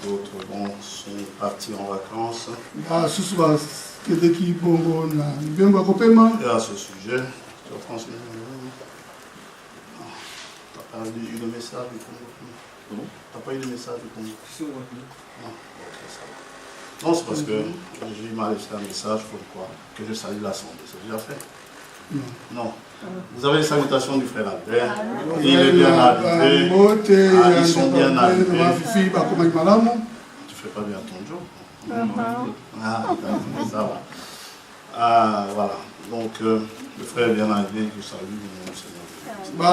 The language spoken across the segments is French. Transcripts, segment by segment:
D'autres sont partis en vacances. Et à ce sujet, tu as transmis. Tu n'as pas eu le message du Congo. Tu n'as pas eu le message du Congo. Non, c'est parce que j'ai mal laissé un message pour quoi que je salue l'Assemblée. C'est déjà fait. Non. Vous avez les salutations du frère Albert. Il est bien arrivé. Ils sont bien arrivés. Tu ne fais pas bien ton job. Ça va. Voilà. Donc, le frère est bien arrivé. Je salue le Seigneur. Il y a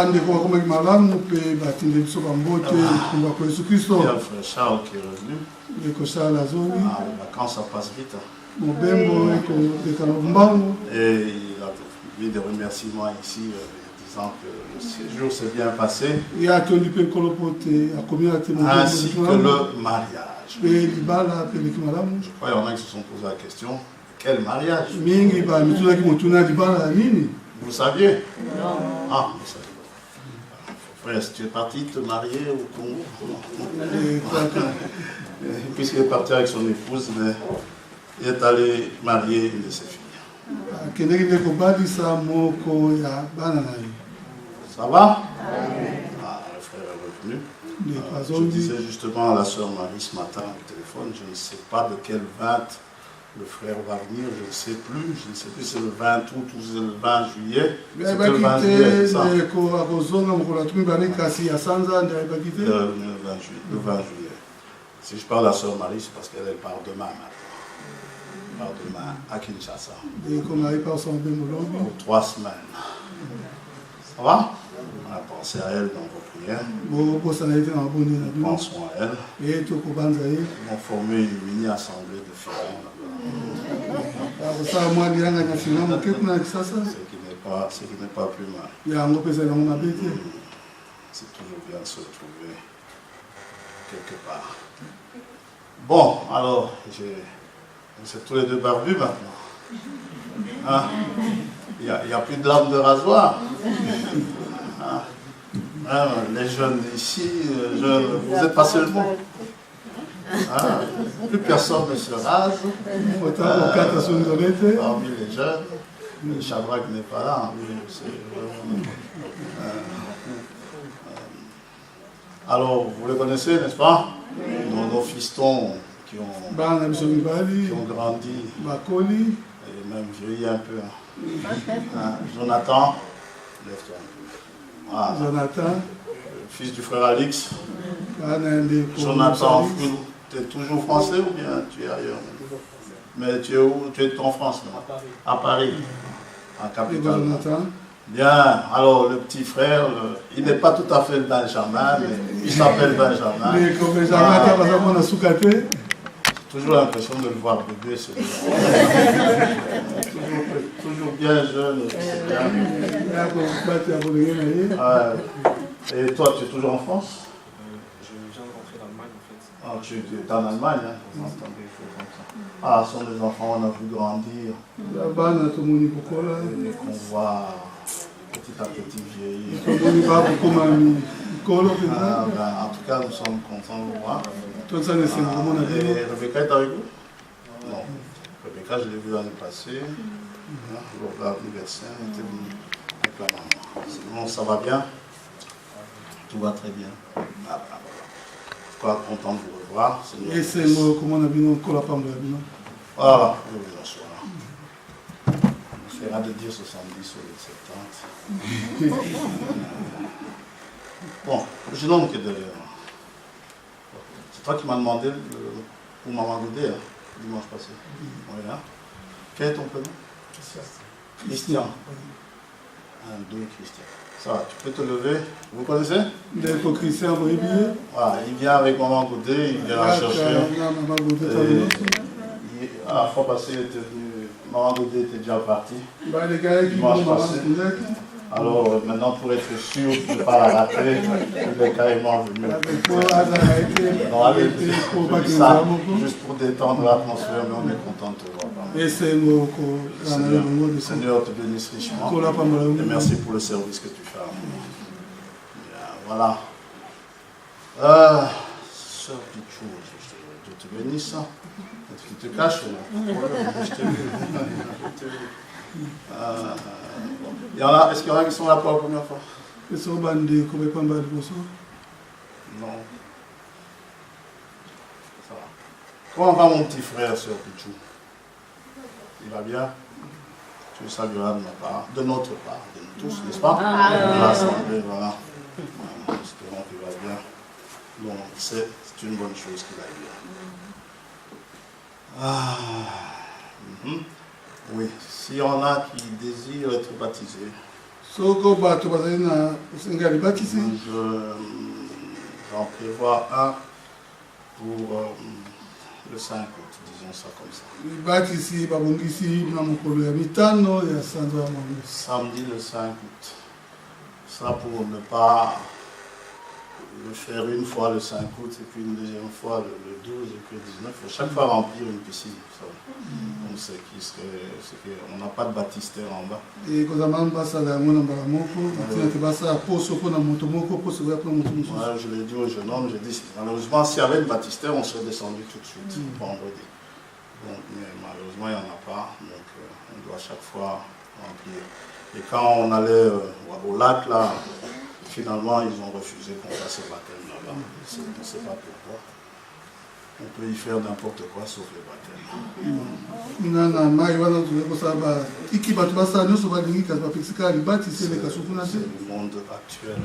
le frère Charles qui est revenu. Les vacances, ça passe vite. Et il a fait des remerciements ici, disant que le séjour s'est bien passé. Ainsi que le mariage. Je crois qu'il y en a qui se sont posé la question, quel mariage? Vous le saviez? Non. Ah, vous saviez. Frère, si tu es parti te marier au Congo, puisqu'il est parti avec son épouse, mais il est allé marier une de ses filles. Ça va? Ah, le frère est revenu. Je disais justement à la sœur Marie ce matin au téléphone, je ne sais pas de quelle 20 le frère va venir, je ne sais plus si c'est le 20 août ou c'est le 20 juillet. C'est le 20 juillet, c'est ça? Le 20 juillet. Si je parle à la sœur Marie, c'est parce qu'elle part demain. Elle part demain à Kinshasa. Pour 3 semaines. Ça va? On a pensé à elle dans vos prières. Pensons à elle. Ils vont former une mini-assemblée de filles. Ce qui n'est pas plus mal. C'est toujours bien de se retrouver quelque part. Bon, alors, vous êtes tous les deux barbus maintenant. Hein? Il n'y a plus de lame de rasoir. Hein? Hein, les jeunes ici, vous n'êtes pas seulement. Hein? Plus personne ne se rase. Parmi les jeunes, le Shadrach n'est pas là. Alors, vous les connaissez, n'est-ce pas? Nos fistons qui ont grandi et même vieilli un peu. Hein? Jonathan, lève-toi un peu. Ah, Jonathan, fils du frère Alix. Jonathan, tu es toujours français ou bien tu es ailleurs? Mais tu es où? Tu es en France, non? À Paris. En capitale. Bien, alors le petit frère, il n'est pas tout à fait Benjamin, mais il s'appelle Benjamin. Toujours l'impression de le voir bébé, toujours bien jeune. Et toi, tu es toujours en France? Je viens de rentrer d'Allemagne en fait. Ah, tu es en Allemagne, hein? Ah, ce sont des enfants, on a vu grandir. Et qu'on voit petit à petit vieillir. En tout cas, nous sommes contents de vous voir. Et Rebecca est avec vous? Non. Rebecca, je l'ai vue l'année passée. Lors de l'anniversaire, elle était venue avec la maman. Sinon, ça va bien? Tout va très bien. Quoi, content de vous revoir. Et c'est comment on a vu nos collaborateurs? Voilà, je vous assois. On essaiera de dire 70 ou 70. Bon, le jeune homme qui est derrière. C'est toi qui m'as demandé pour Maman Goudé, dimanche passé. Oui, hein? Quel est ton prénom? Christian. Un, deux, Christian. Ça va, tu peux te lever. Vous connaissez? Christian, voilà, il vient avec Maman Goudé, il vient la chercher. La fois passée, il était venu. Maman Goudé était déjà parti. Dimanche passé. Alors maintenant, pour être sûr de ne pas la rater, il est carrément venu. Non, allez, ça, juste pour détendre l'atmosphère, mais on est content de te voir. Seigneur te bénisse richement. Et merci pour le service que tu fais à moi. Voilà. Sœur Pichou, je te bénisse. Tu te caches là. Je te est-ce qu'il y en a qui sont là pour la première fois? Non. Ça va. Comment va mon petit frère, Sœur Pichou? Il va bien? Tu le salueras de ma part, de notre part, de nous tous, n'est-ce pas? L'Assemblée, voilà. Espérons qu'il va bien. Bon, c'est une bonne chose qu'il aille bien. Oui, s'il y en a qui désirent être baptisés, j'en prévois un pour le 5 août, disons ça comme ça. Samedi le 5 août. Ça pour ne pas le faire une fois le 5 août et puis une deuxième fois le 12 et puis le 19. Il faut chaque fois remplir une piscine. On sait qu'on n'a pas de baptistère en bas. Moi, je l'ai dit au jeune homme, j'ai dit, malheureusement, s'il y avait le baptistère, on serait descendu tout de suite, vendredi. Donc, mais malheureusement, il n'y en a pas. Donc, on doit chaque fois remplir. Et quand on allait au lac, là, finalement, ils ont refusé qu'on fasse le baptême là-bas. On ne sait pas pourquoi. On peut y faire n'importe quoi sauf le baptême. C'est le monde actuel.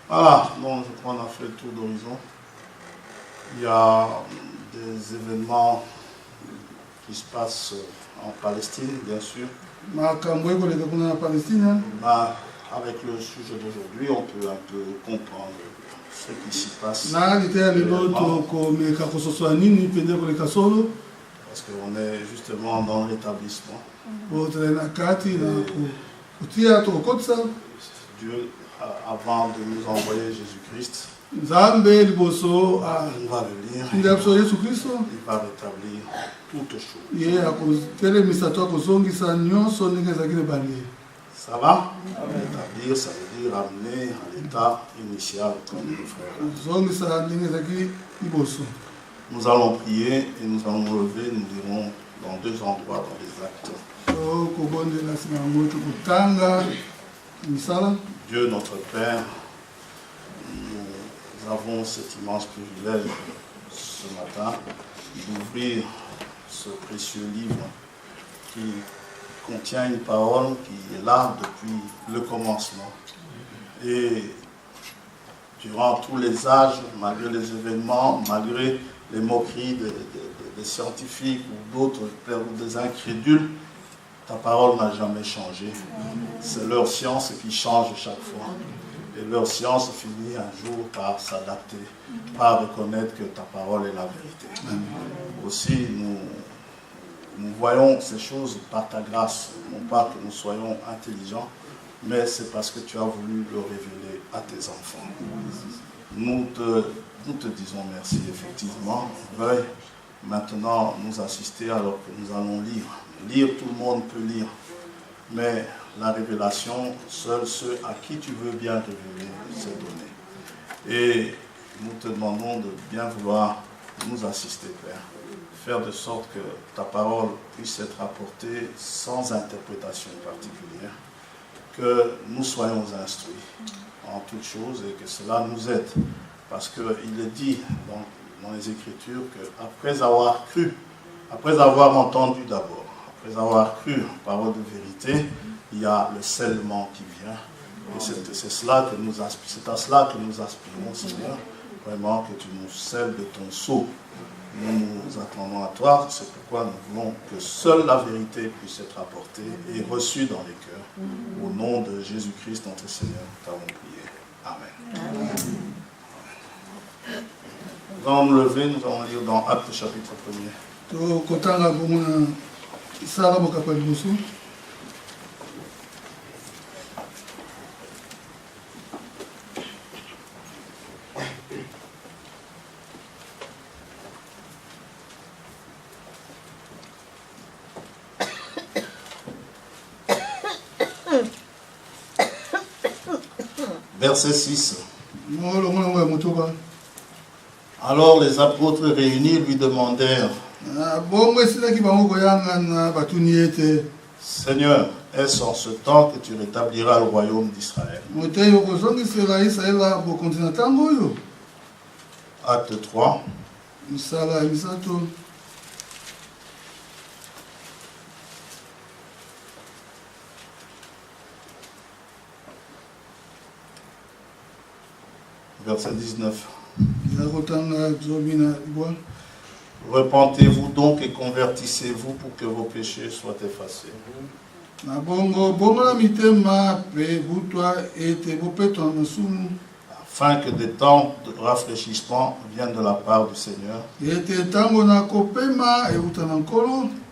Voilà, bon, je crois qu'on a fait le tour d'horizon. Il y a des événements qui se passent en Palestine, bien sûr. Avec le sujet d'aujourd'hui, on peut un peu comprendre ce qui s'y passe. Parce qu'on est justement dans l'établissement. Dieu, avant de nous envoyer Jésus-Christ, il va le lire, il va rétablir toutes choses. Ça va? Rétablir, ça veut dire ramener à l'état initial, comme le frère. Nous allons prier et nous allons nous lever, nous dirons dans deux endroits dans les actes. Dieu notre Père, nous avons cet immense privilège ce matin d'ouvrir ce précieux livre qui contient une parole qui est là depuis le commencement. Et durant tous les âges, malgré les événements, malgré les moqueries des scientifiques ou d'autres, des incrédules, ta parole n'a jamais changé. C'est leur science qui change chaque fois. Et leur science finit un jour par s'adapter, par reconnaître que ta parole est la vérité. Aussi, nous voyons ces choses par ta grâce, non pas que nous soyons intelligents, mais c'est parce que tu as voulu le révéler à tes enfants. Nous te disons merci, effectivement. Veuille maintenant nous assister alors que nous allons lire. Lire, tout le monde peut lire, mais la révélation, seuls ceux à qui tu veux bien révéler, c'est donné. Et nous te demandons de bien vouloir nous assister, Père. Faire de sorte que ta parole puisse être apportée sans interprétation particulière, que nous soyons instruits en toutes choses et que cela nous aide. Parce qu'il est dit dans les Écritures qu'après avoir cru, après avoir entendu d'abord, après avoir cru en parole de vérité, il y a le scellement qui vient. Et c'est à cela que nous aspirons, Seigneur, vraiment que tu nous scelles de ton sceau. Nous attendons à toi, c'est pourquoi nous voulons que seule la vérité puisse être apportée et reçue dans les cœurs. Au nom de Jésus-Christ, notre Seigneur, nous t'avons prié. Amen. Nous allons nous lever, nous allons lire dans Actes chapitre 1er. Verset 6. Alors les apôtres réunis lui demandèrent, Seigneur, est-ce en ce temps que tu rétabliras le royaume d'Israël? Acte 3. Verset 19. Repentez-vous donc et convertissez-vous pour que vos péchés soient effacés. Afin que des temps de rafraîchissement viennent de la part du Seigneur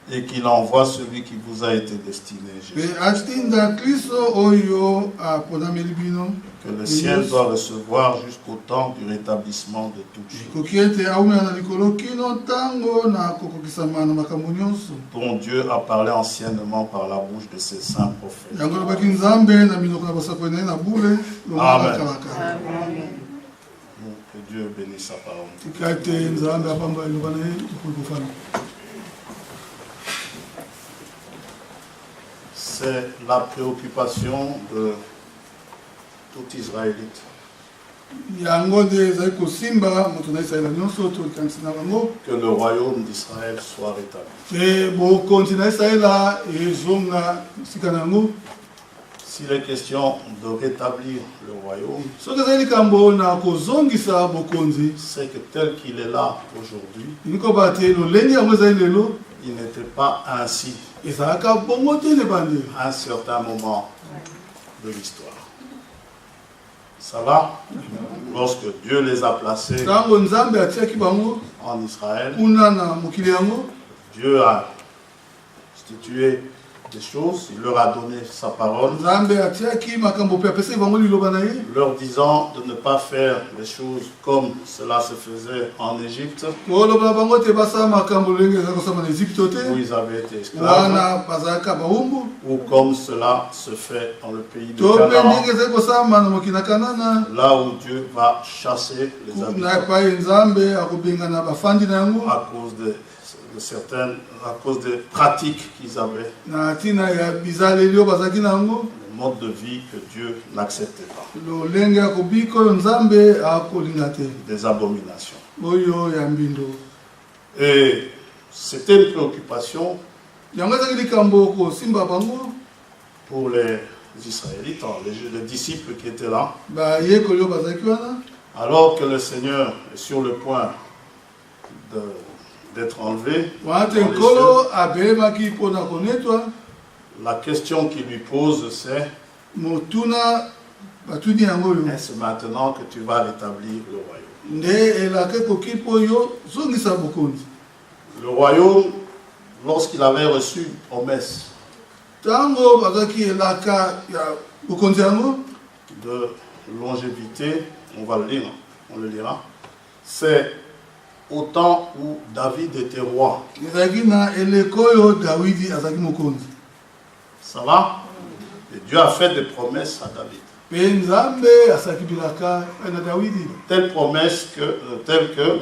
et qu'il envoie celui qui vous a été destiné, Jésus. Que le ciel doit recevoir jusqu'au temps du rétablissement de toutes choses. Dont Dieu a parlé anciennement par la bouche de ses saints prophètes. Amen. Que Dieu bénisse sa parole. C'est la préoccupation de tout Israélite. Que le royaume d'Israël soit rétabli. S'il est question de rétablir le royaume, c'est que tel qu'il est là aujourd'hui, il n'était pas ainsi à un certain moment de l'histoire. Ça va? Lorsque Dieu les a placés en Israël, Dieu a institué des choses, il leur a donné sa parole, leur disant de ne pas faire les choses comme cela se faisait en Égypte, où ils avaient été esclaves, ou comme cela se fait dans le pays de Canaan, là où Dieu va chasser les habitants à cause des pratiques qu'ils avaient, le mode de vie que Dieu n'acceptait pas, des abominations. Et c'était une préoccupation pour les Israélites, les disciples qui étaient là, alors que le Seigneur est sur le point d'être enlevé. La question qu'il lui pose, c'est est-ce maintenant que tu vas rétablir le royaume? Le royaume, lorsqu'il avait reçu une promesse de longévité, on va le lire, on le lira, c'est au temps où David était roi. Ça va? Et Dieu a fait des promesses à David. Des promesses telles que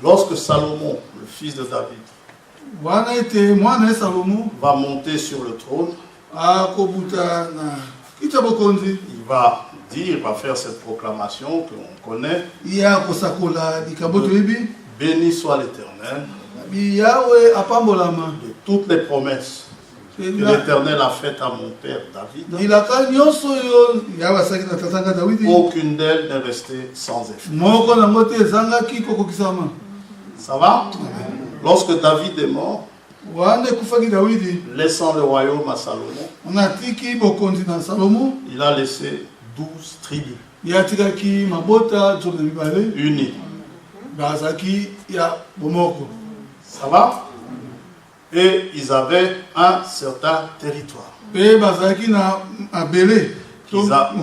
lorsque Salomon, le fils de David, va monter sur le trône, il va va faire cette proclamation que l'on connaît. Béni soit l'Éternel de toutes les promesses que l'Éternel a faites à mon père David. Aucune d'elles n'est restée sans effet. Ça va? Lorsque David est mort, laissant le royaume à Salomon, il a laissé 12 tribus unies. Ça va? Et ils avaient un certain territoire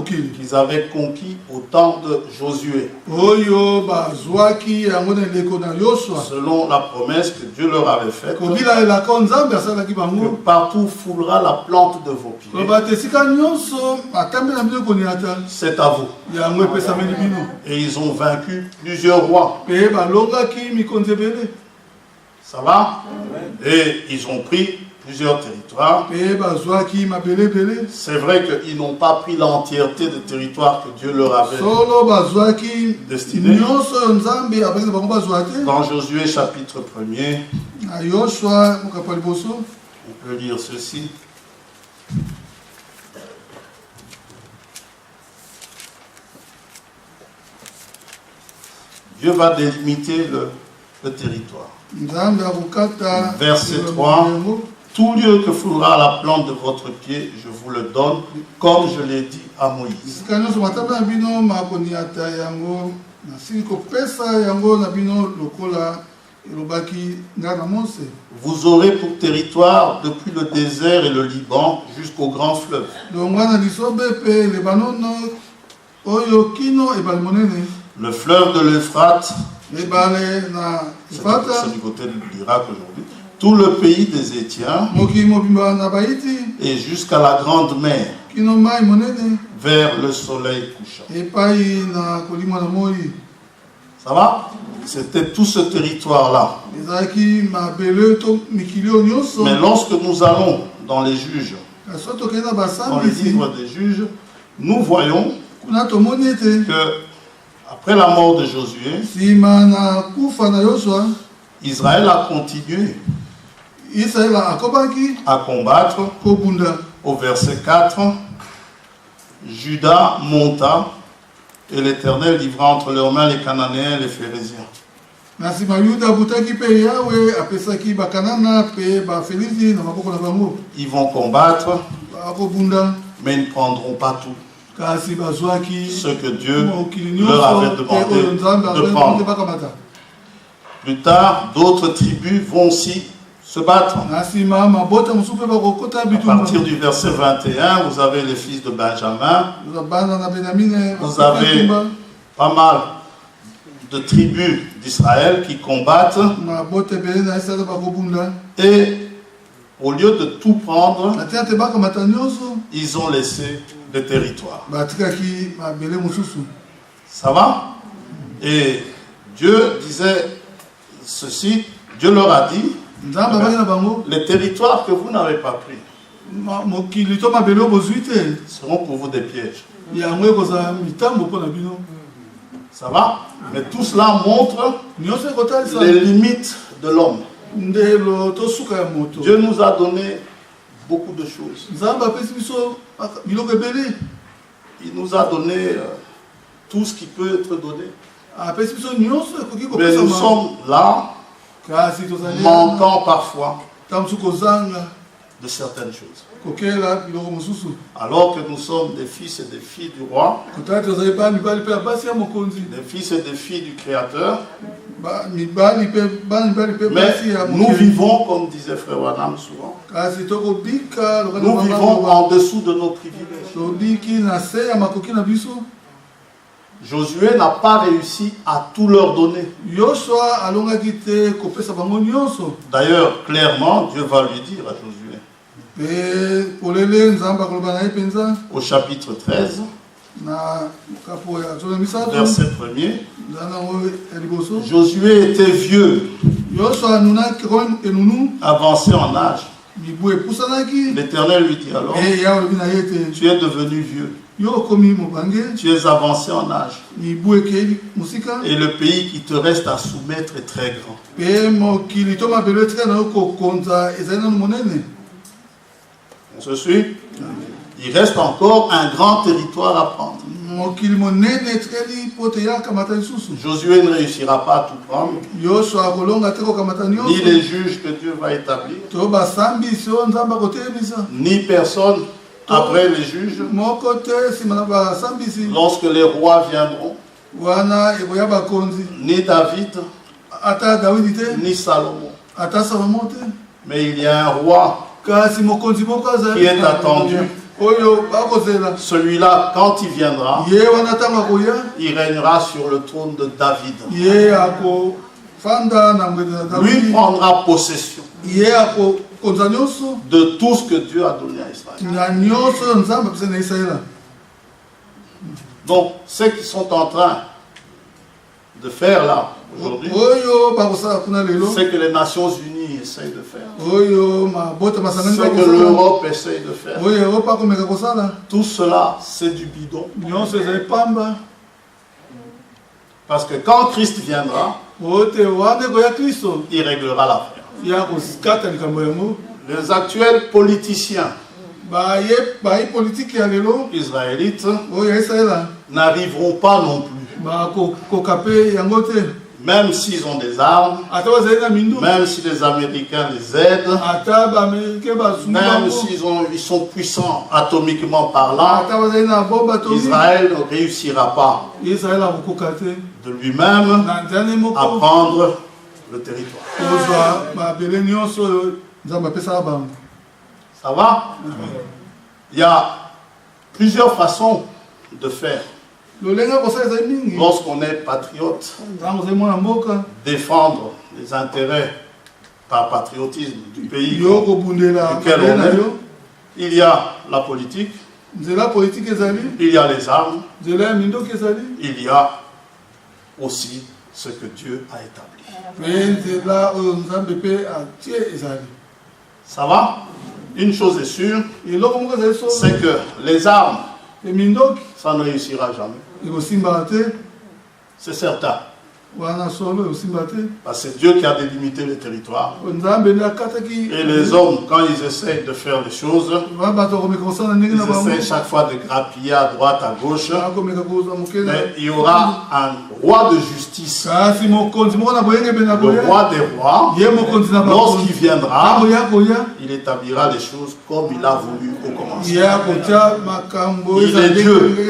qu'ils avaient conquis au temps de Josué. Selon la promesse que Dieu leur avait faite, que partout foulera la plante de vos pieds. C'est à vous. Et ils ont vaincu plusieurs rois. Ça va? Et ils ont pris plusieurs territoires. C'est vrai qu'ils n'ont pas pris l'entièreté des territoires que Dieu leur avait destinés. Dans Josué chapitre 1er, on peut lire ceci. Dieu va délimiter le territoire. Verset 3. Tout lieu que foulera la plante de votre pied, je vous le donne, comme je l'ai dit à Moïse. Vous aurez pour territoire depuis le désert et le Liban jusqu'au grand fleuve. Le fleuve de l'Euphrate, c'est du côté de l'Irak aujourd'hui. Tout le pays des Étiens et jusqu'à la grande mer, vers le soleil couchant. Ça va? C'était tout ce territoire-là. Mais lorsque nous allons dans les juges, dans les livres des juges, nous voyons que après la mort de Josué, Israël a continué à combattre. Au verset 4, Juda monta et l'Éternel livra entre leurs mains les Cananéens et les Phérésiens. Ils vont combattre, mais ils ne prendront pas tout ce que Dieu leur avait demandé de prendre. Plus tard, d'autres tribus vont aussi se battre. À partir du verset 21, vous avez les fils de Benjamin. Vous avez pas mal de tribus d'Israël qui combattent. Et au lieu de tout prendre, ils ont laissé des territoires. Ça va? Et Dieu disait ceci, Dieu leur a dit, les territoires que vous n'avez pas pris seront pour vous des pièges. Ça va? Mais tout cela montre les limites de l'homme. Dieu nous a donné beaucoup de choses. Il nous a donné tout ce qui peut être donné. Mais nous sommes là, manquant parfois de certaines choses. Alors que nous sommes des fils et des filles du roi, des fils et des filles du Créateur, mais nous vivons, comme disait Frère Wanam souvent, nous vivons en dessous de nos privilèges. Josué n'a pas réussi à tout leur donner. D'ailleurs, clairement, Dieu va lui dire à Josué, au chapitre 13, verset 1er, Josué était vieux, avancé en âge. L'Éternel lui dit alors, tu es devenu vieux. Tu es avancé en âge. Et le pays qui te reste à soumettre est très grand. On se suit? Il reste encore un grand territoire à prendre. Josué ne réussira pas à tout prendre. Ni les juges que Dieu va établir. Ni personne après les juges. Lorsque les rois viendront. Ni David. Ni Salomon. Mais il y a un roi qui est attendu Celui-là, quand il viendra, il régnera sur le trône de David. Lui prendra possession de tout ce que Dieu a donné à Israël. Donc, ceux qui sont en train de faire là, aujourd'hui, c'est que les Nations Unies essayent de faire. C'est que l'Europe essaye de faire. Tout cela, c'est du bidon. Parce que quand Christ viendra, il réglera l'affaire. Les actuels politiciens israélites n'arriveront pas non plus. Même s'ils ont des armes, même si les Américains les aident, même s'ils sont puissants atomiquement parlant, Israël ne réussira pas de lui-même à prendre le territoire. Ça va? Il y a plusieurs façons de faire. Lorsqu'on est patriote, défendre les intérêts par patriotisme du pays duquel on est, il y a la politique, il y a les armes, il y a aussi ce que Dieu a établi. Ça va? Une chose est sûre, c'est que les armes, ça ne réussira jamais. C'est certain. Parce que c'est Dieu qui a délimité le territoire. Et les hommes, quand ils essayent de faire les choses, ils essayent chaque fois de grappiller à droite, à gauche. Mais il y aura un roi de justice. Le roi des rois, lorsqu'il viendra, il établira les choses comme il a voulu au commencement. Il est Dieu. Et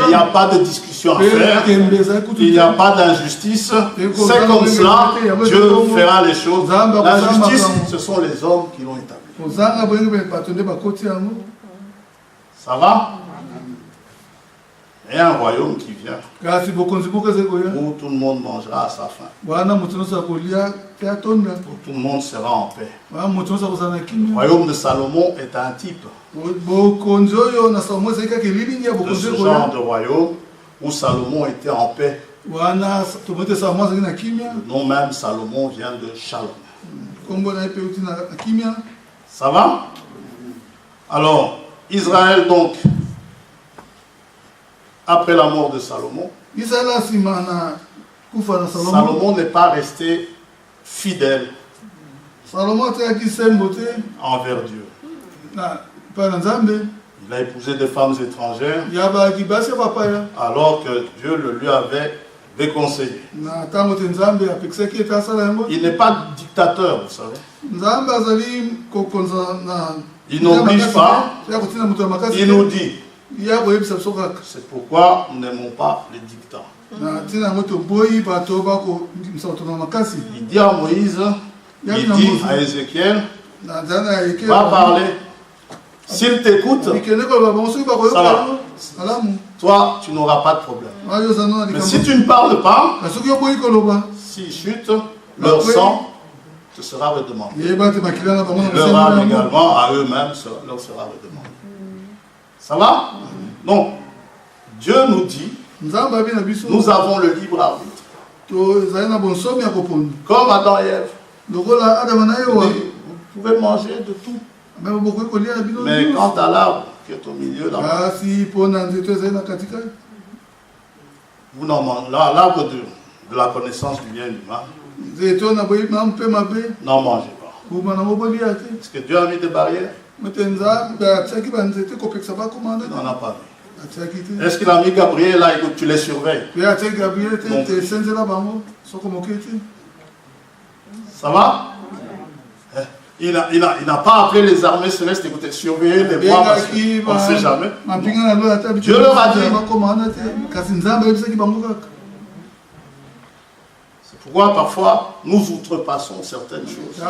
il n'y a pas de discussion à faire. Il n'y a pas d'injustice. C'est comme cela, Dieu fera les choses. La justice, ce sont les hommes qui l'ont établi. Ça va? Et un royaume qui vient, où tout le monde mangera à sa faim, où tout le monde sera en paix. Le royaume de Salomon est un type de ce genre de royaume où Salomon était en paix. Le nom même Salomon vient de Shalom. Ça va? Alors, Israël donc, après la mort de Salomon, Salomon n'est pas resté fidèle envers Dieu. Il a épousé des femmes étrangères alors que Dieu le lui avait déconseillé. Il n'est pas dictateur, vous savez. Il n'oblige pas, il nous dit. C'est pourquoi nous n'aimons pas les dictats. Il dit à Moïse, il dit à Ézéchiel, va parler. S'il t'écoute, ça va. Toi, tu n'auras pas de problème. Mais si tu ne parles pas, s'ils chutent, leur sang te sera redemandé. Leur âme également, à eux-mêmes, leur sera redemandé. Ça va? Donc, Dieu nous dit, nous avons le libre arbitre. Comme Adam et Ève. Vous pouvez manger de tout. Mais quant à l'arbre qui est au milieu là-bas, vous n'en mangez. L'arbre de la connaissance du bien et du mal, n'en mangez pas. Est-ce que Dieu a mis des barrières? Il n'en a pas mis. Est-ce qu'il a mis Gabriel là et que tu les surveilles? Ça va? Il n'a pas appelé les armées célestes, écoutez, surveiller les bois parce qu'on ne sait jamais. Dieu leur a dit. C'est pourquoi parfois nous outrepassons certaines choses.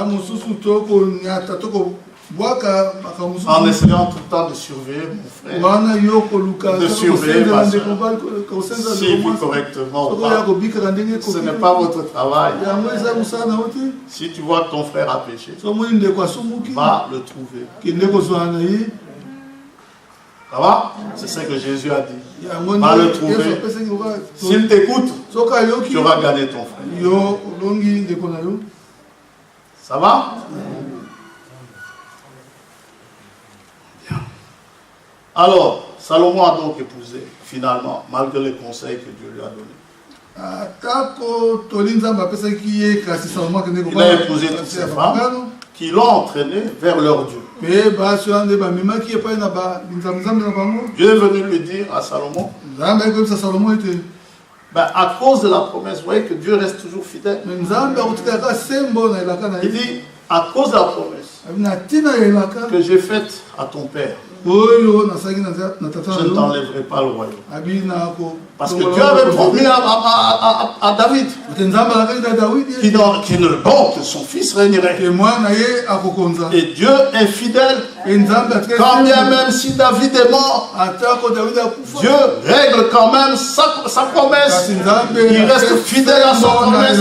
en essayant tout le temps de surveiller mon frère, de surveiller ma soeur, s'il vit correctement ou pas. Ce n'est pas votre travail. Si tu vois ton frère a péché, va le trouver. Ça va? C'est ce que Jésus a dit. Va le trouver. S'il t'écoute, tu auras gagné ton frère. Ça va? Bien. Alors, Salomon a donc épousé, finalement, malgré les conseils que Dieu lui a donnés. Il a épousé toutes ces femmes qui l'ont entraîné vers leur Dieu. Dieu est venu lui dire à Salomon, à cause de la promesse, vous voyez que Dieu reste toujours fidèle. Il dit, à cause de la promesse que j'ai faite à ton père, je ne t'enlèverai pas le royaume. Parce que Dieu avait promis à David que son fils régnerait. Et Dieu est fidèle. Quand bien même si David est mort, Dieu règle quand même sa promesse. Il reste fidèle à sa promesse.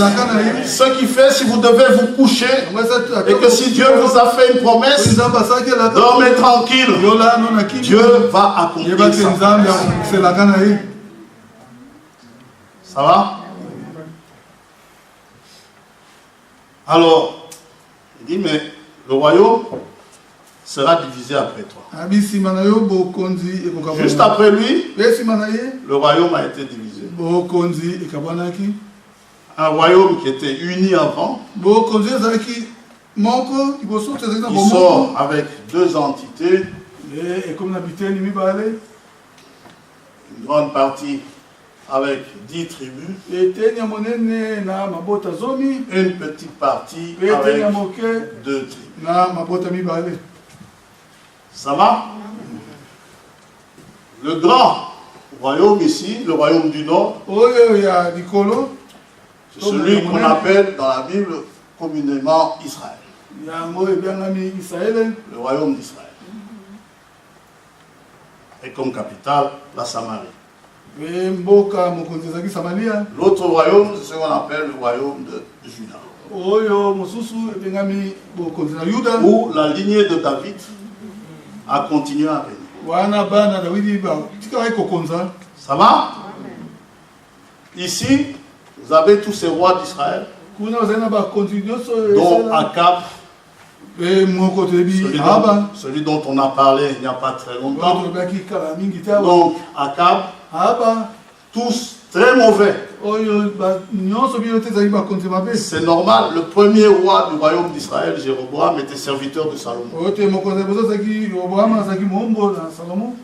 Ce qui fait, si vous devez vous coucher et que si Dieu vous a fait une promesse, dormez tranquille. Dieu va accomplir ça. Ça va? Alors, il dit, mais le royaume sera divisé après toi. Juste après lui, le royaume a été divisé. Un royaume qui était uni avant, qui sort avec deux entités. Une grande partie avec 10 tribus, une petite partie avec 2 tribus. Ça va? Le grand royaume ici, le royaume du Nord, c'est celui qu'on appelle dans la Bible communément Israël. Le royaume d'Israël. Et comme capitale, la Samarie. L'autre royaume, c'est ce qu'on appelle le royaume de Juda. Où la lignée de David a continué à régner. Ça va? Ici, vous avez tous ces rois d'Israël, dont Akab, celui dont on a parlé il n'y a pas très longtemps. Donc Akab, tous très mauvais. C'est normal, le premier roi du royaume d'Israël, Jéroboam, était serviteur de Salomon.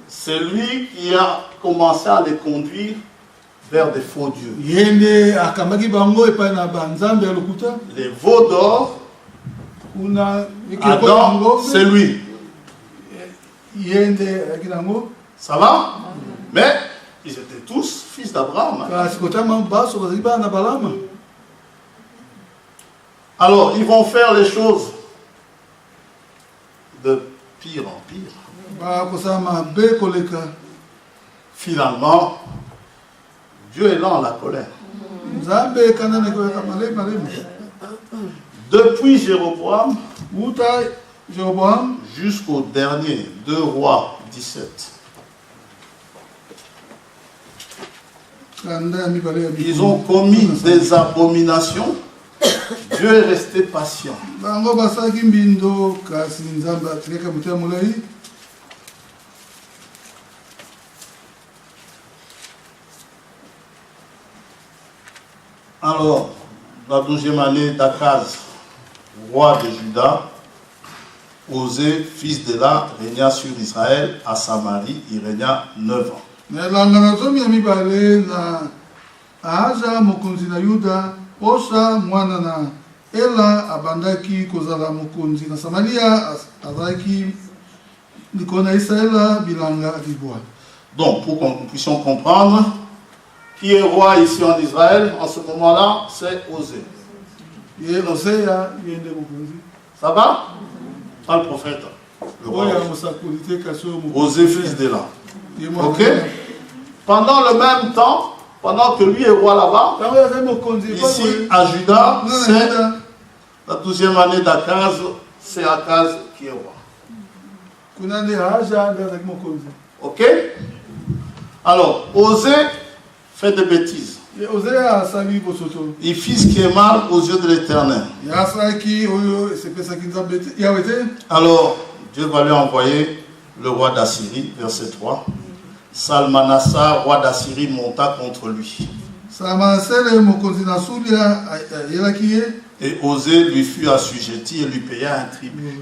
C'est lui qui a commencé à les conduire vers des faux dieux. Les veaux d'or, Adam, c'est lui. Ça va? Mais ils étaient tous fils d'Abraham. Alors, ils vont faire les choses de pire en pire. Finalement, Dieu est lent à la colère. Depuis Jéroboam jusqu'au dernier, 2 Rois 17. Ils ont commis des abominations. Dieu est resté patient. Alors, la 12e année d'Akaz, roi de Juda, Osée, fils d'Éla, régna sur Israël à Samarie. Il régna 9 ans. Donc, pour que nous puissions comprendre, qui est roi ici en Israël en ce moment-là, c'est Osée. Ça va? Pas le prophète. Le roi. Osée, fils d'Éla. Ok? Pendant le même temps, pendant que lui est roi là-bas, ici à Juda, c'est la 12e année d'Akaz, c'est Akaz qui est roi. Ok? Alors, Osée fait des bêtises. Il fit ce qui est mal aux yeux de l'Éternel. Alors, Dieu va lui envoyer le roi d'Assyrie, verset 3. Salmanassar, roi d'Assyrie, monta contre lui. Et Osée lui fut assujetti et lui paya un tribut.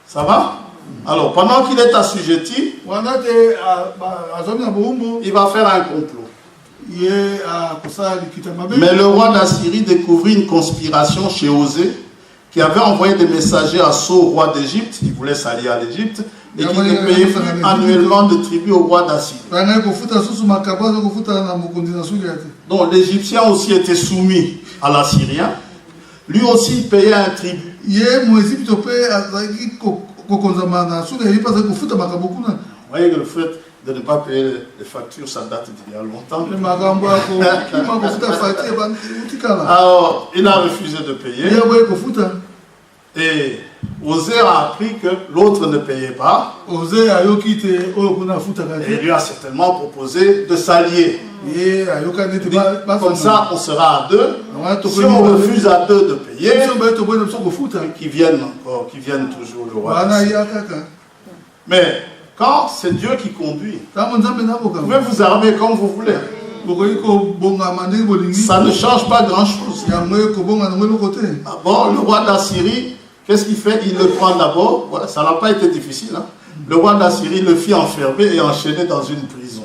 Ça va? Alors, pendant qu'il est assujetti, il va faire un complot. Mais le roi d'Assyrie découvrit une conspiration chez Osée, qui avait envoyé des messagers à So, roi d'Égypte, qui voulait s'allier à l'Égypte, et qui ne payait plus annuellement de tribut au roi d'Assyrie. Donc l'Égyptien aussi était soumis à l'Assyrien. Lui aussi il payait un tribut. Vous voyez que le fait de ne pas payer les factures, ça date d'il y a longtemps. Alors, il a refusé de payer. Et Osée a appris que l'autre ne payait pas. Et lui a certainement proposé de s'allier. Comme ça, on sera à deux. Si on refuse à deux de payer, qui viennent toujours le roi. Mais quand c'est Dieu qui conduit, vous pouvez vous armer comme vous voulez. Ça ne change pas grand-chose. Bon, le roi d'Assyrie, qu'est-ce qu'il fait? Il le prend d'abord. Voilà, ça n'a pas été difficile. Hein? Le roi d'Assyrie le fit enfermer et enchaîner dans une prison.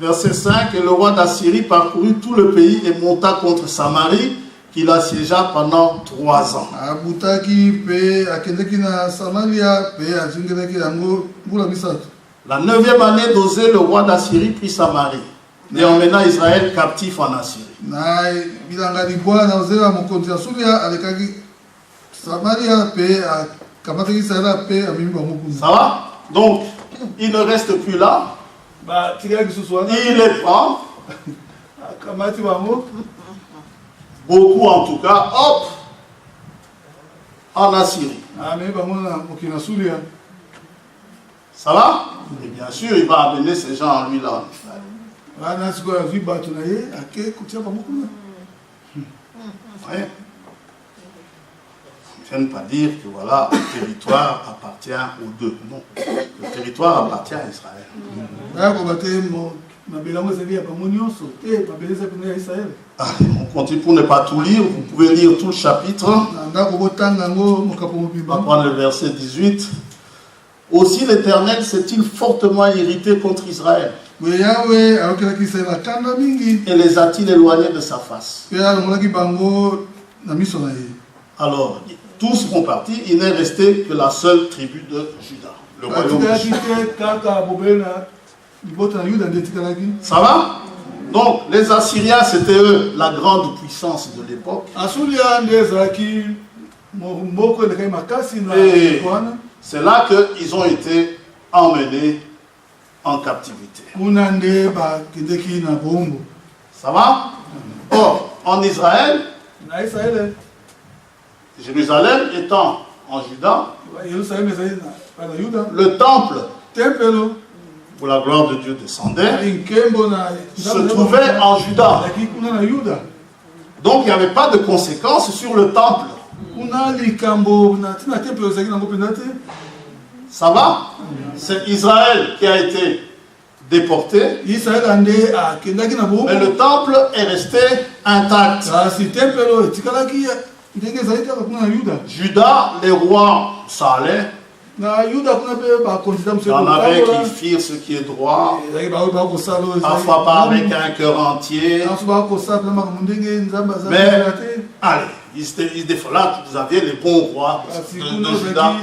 Verset 5, et le roi d'Assyrie parcourut tout le pays et monta contre Samarie, qu'il assiégea pendant 3 ans. La 9e année d'Osée, le roi d'Assyrie prit Samarie et emmena Israël captif en Assyrie. Ça va? Donc, il ne reste plus là. Il les prend. Beaucoup en tout cas, hop, en Assyrie. Ça va? Et bien sûr, il va amener ces gens en lui là. Ouais. Je ne viens pas dire que voilà, le territoire appartient aux deux. Non, le territoire appartient à Israël. Allez, on continue pour ne pas tout lire. Vous pouvez lire tout le chapitre. On va prendre le verset 18. Aussi l'Éternel s'est-il fortement irrité contre Israël et les a-t-il éloignés de sa face. Alors, tous sont partis, il n'est resté que la seule tribu de Juda, le royaume de Juda. Ça va? Donc, les Assyriens, c'était eux la grande puissance de l'époque. Et c'est là qu'ils ont été emmenés en captivité. Ça va? Or, en Israël, Jérusalem étant en Juda, le temple où la gloire de Dieu descendait se trouvait en Juda. Donc il n'y avait pas de conséquences sur le temple. Ça va? C'est Israël qui a été déporté, mais le temple est resté intact. Juda, les rois, ça allait. Il y en avait qui firent ce qui est droit, parfois pas avec un cœur entier. Mais, allez, là, vous aviez les bons rois de Juda.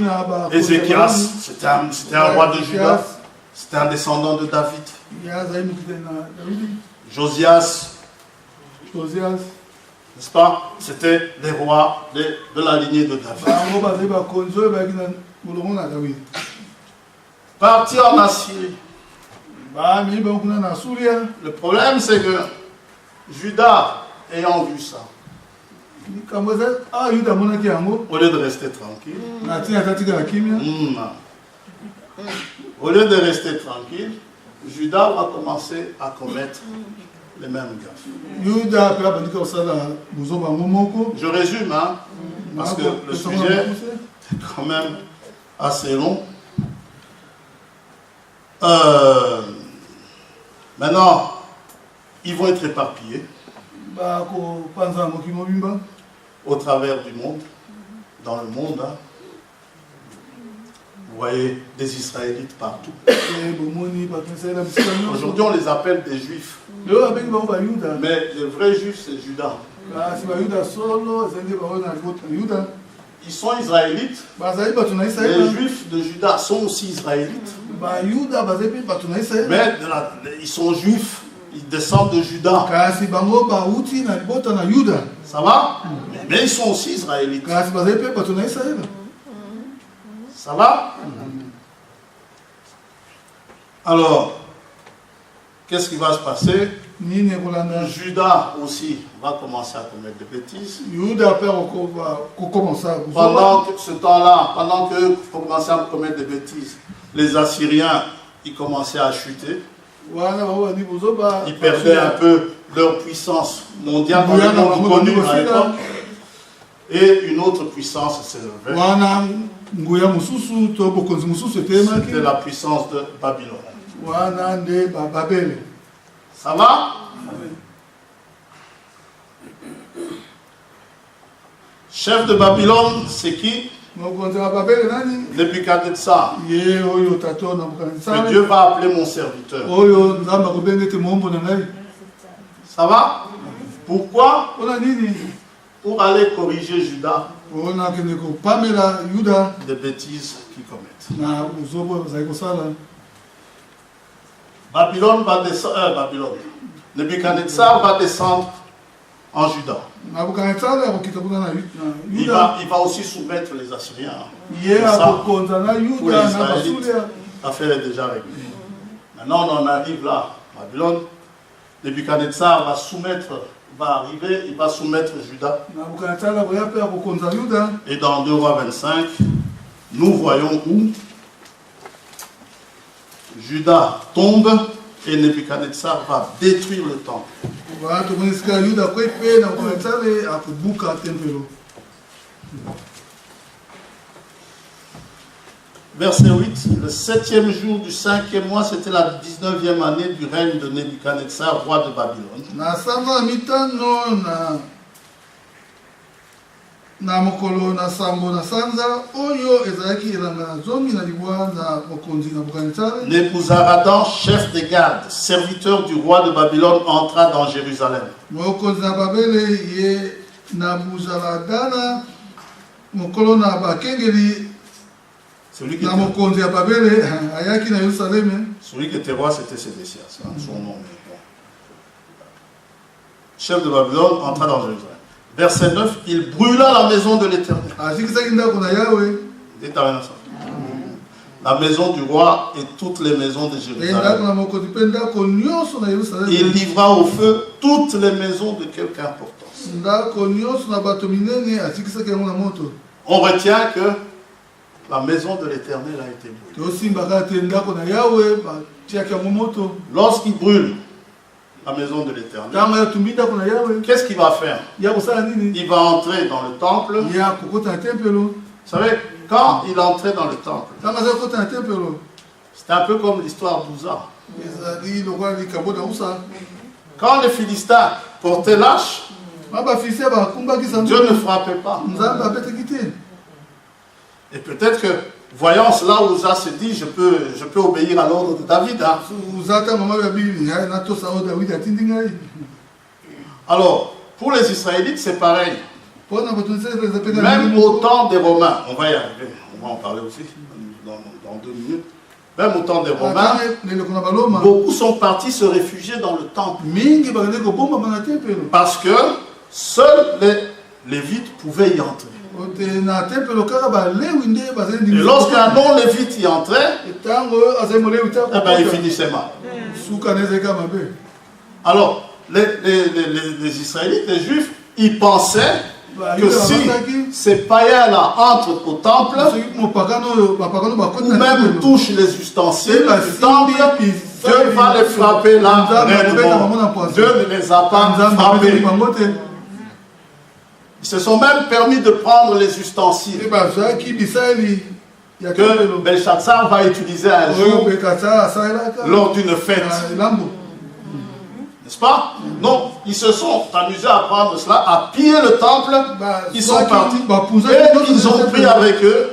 Ézéchias, c'était un roi de Juda. C'était un descendant de David. Josias, N'est-ce pas? C'était les rois de la lignée de David. Parti en Assyrie. Le problème, c'est que Judas, ayant vu ça, au lieu de rester tranquille, Judas va commencer à commettre les mêmes gaffes. Je résume, hein, parce que le sujet est quand même assez long. Maintenant, ils vont être éparpillés au travers du monde, dans le monde. Hein. Vous voyez des Israélites partout. Aujourd'hui, on les appelle des Juifs. Mais le vrai Juif, c'est Judas. Ils sont Israélites. Les Juifs de Judas sont aussi Israélites. Mais ils sont Juifs. Ils descendent de Judas. Ça va? Mais ils sont aussi Israélites. Ça va? Alors, qu'est-ce qui va se passer? Judas aussi va commencer à commettre des bêtises. Pendant ce temps-là, pendant qu'eux commençaient à commettre des bêtises, les Assyriens, ils commençaient à chuter. Ils perdaient un peu leur puissance mondiale connue à l'époque. Et une autre puissance s'élevait. C'était la puissance de Babylone. Ça va? Chef de Babylone, c'est qui? Nebuchadnezzar. Que Dieu va appeler mon serviteur. Ça va? Pourquoi? Pour aller corriger Judas des bêtises qu'il commettent. Babylone va descendre. Nebuchadnezzar va descendre en Juda. Il va aussi soumettre les Assyriens. Ça, pour les Israélites, l'affaire est déjà réglée. Maintenant, on en arrive là. Babylone, Nebuchadnezzar va arriver, il va soumettre Juda. Et dans 2 Rois 25, nous voyons où Juda tombe et Nebuchadnezzar va détruire le temple. Verset 8, le 7e jour du 5e mois, c'était la 19e année du règne de Nebuchadnezzar, roi de Babylone. Nebuzaradan, chef des gardes, serviteur du roi de Babylone, entra dans Jérusalem. Celui qui était roi, c'était Sédécias, son nom. Chef de Babylone entra dans Jérusalem. Verset 9, il brûla la maison de l'Éternel. La maison du roi et toutes les maisons de Jérusalem. Il livra au feu toutes les maisons de quelque importance. On retient que la maison de l'Éternel a été brûlée. Lorsqu'il brûle la maison de l'Éternel, qu'est-ce qu'il va faire? Il va entrer dans le temple. Vous savez, quand il entrait dans le temple, c'était un peu comme l'histoire d'Ouza. Quand les Philistins portaient l'âge, Dieu ne frappait pas. Et peut-être que, voyant cela, Ouza se dit, je peux obéir à l'ordre de David. Hein. Alors, pour les Israélites, c'est pareil. Même au temps des Romains, on va y arriver, on va en parler aussi dans 2 minutes. même au temps des Romains, beaucoup sont partis se réfugier dans le temple. Parce que seuls les Lévites pouvaient y entrer. Et lorsqu'un non-Lévite y entrait, il finissait mal. Alors, les Israélites, les Juifs, ils pensaient que si ces païens-là entrent au temple, ou même touchent les ustensiles du temple, Dieu va les frapper là. Dieu ne les a pas frappés. Ils se sont même permis de prendre les ustensiles que Belshazzar va utiliser un jour lors d'une fête. N'est-ce pas? Non, ils se sont amusés à prendre cela, à piller le temple. Ils sont partis et ils ont pris avec eux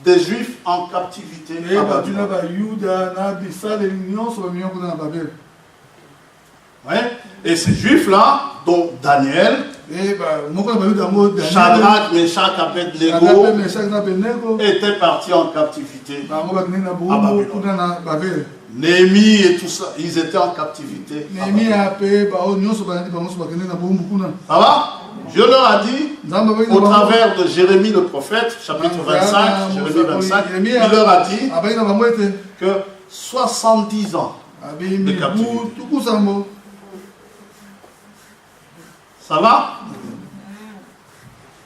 des Juifs en captivité à Babylone. Ouais. Et ces Juifs-là, dont Daniel, Shadrach, Meshach, Abednego, étaient partis en captivité à Babylone. Néhémie et tout ça, ils étaient en captivité. Ça va? Dieu leur a dit, au travers de Jérémie le prophète, chapitre 25, Jérémie 25, il leur a dit que 70 ans de captivité. Ça va?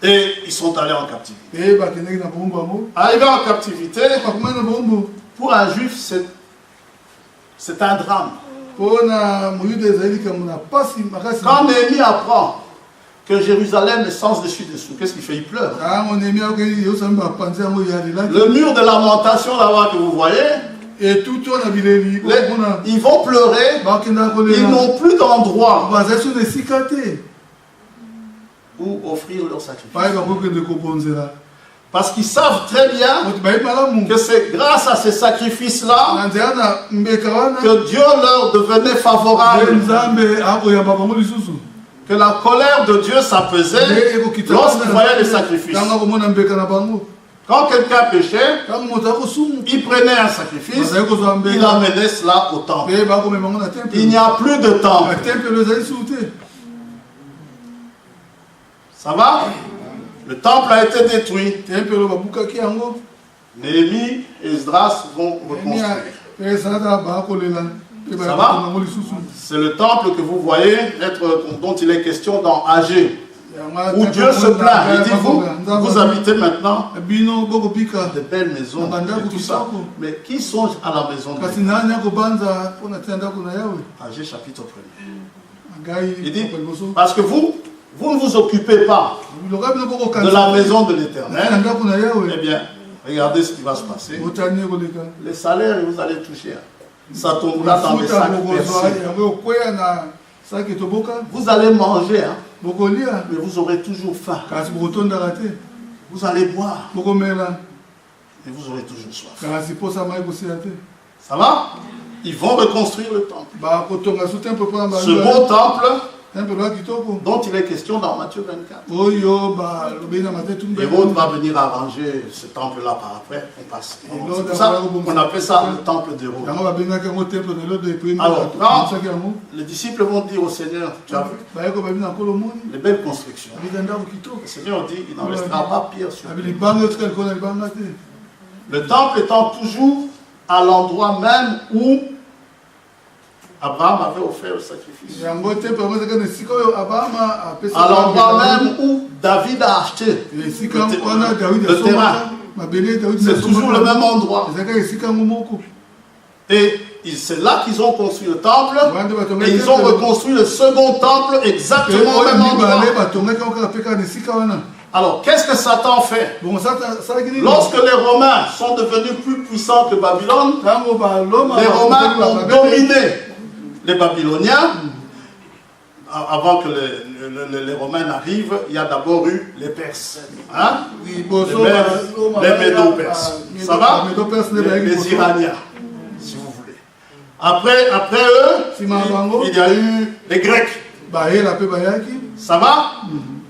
Et ils sont allés en captivité. Arrivés en captivité, pour un juif, c'est un drame. Quand Néhémie apprend que Jérusalem est sans dessus-dessous, qu'est-ce qu'il fait? Il pleure. Le mur de lamentation là-bas que vous voyez, ils vont pleurer, ils n'ont plus d'endroit où offrir leur sacrifice. Parce qu'ils savent très bien que c'est grâce à ces sacrifices-là que Dieu leur devenait favorable. Que la colère de Dieu s'apaisait lorsqu'ils voyaient les sacrifices. Quand quelqu'un péchait, il prenait un sacrifice, il amenait cela au temple. Il n'y a plus de temple. Ça va? Le temple a été détruit. Néhémie et Esdras vont reconstruire. Ça va? C'est le temple que vous voyez, dont il est question dans Agé, où Dieu se plaint. Il dit, vous habitez maintenant de belles maisons et tout ça, mais qui songe à la maison de Dieu? Agé chapitre 1er. Il dit, parce que vous ne vous occupez pas de la maison de l'Éternel, eh bien, regardez ce qui va se passer. Les salaires que vous allez toucher, ça tombera dans les sacs percés. Vous allez manger, hein, mais vous aurez toujours faim. Vous allez boire, mais vous aurez toujours soif. Ça va? Ils vont reconstruire le temple. Ce beau temple dont il est question dans Matthieu 24. Et l'autre va venir arranger ce temple-là par après. C'est pour ça qu'on appelle ça le temple d'Hérode. Alors, quand les disciples vont dire au Seigneur, tu as vu les belles constructions, le Seigneur dit, il n'en restera pas pire sur lui. Le temple étant toujours à l'endroit même où Abraham avait offert le sacrifice. À l'endroit même où David a acheté le terrain. C'est toujours le même endroit. Et c'est là qu'ils ont construit le temple. Et ils ont reconstruit le second temple exactement au même endroit. Alors, qu'est-ce que Satan fait? Lorsque les Romains sont devenus plus puissants que Babylone, les Romains ont dominé les Babyloniens. Avant que les Romains n'arrivent, il y a d'abord eu les Perses, hein? Les Médo-Perses. Ça va? Les Iraniens, si vous voulez. Après eux, il y a eu les Grecs. Ça va?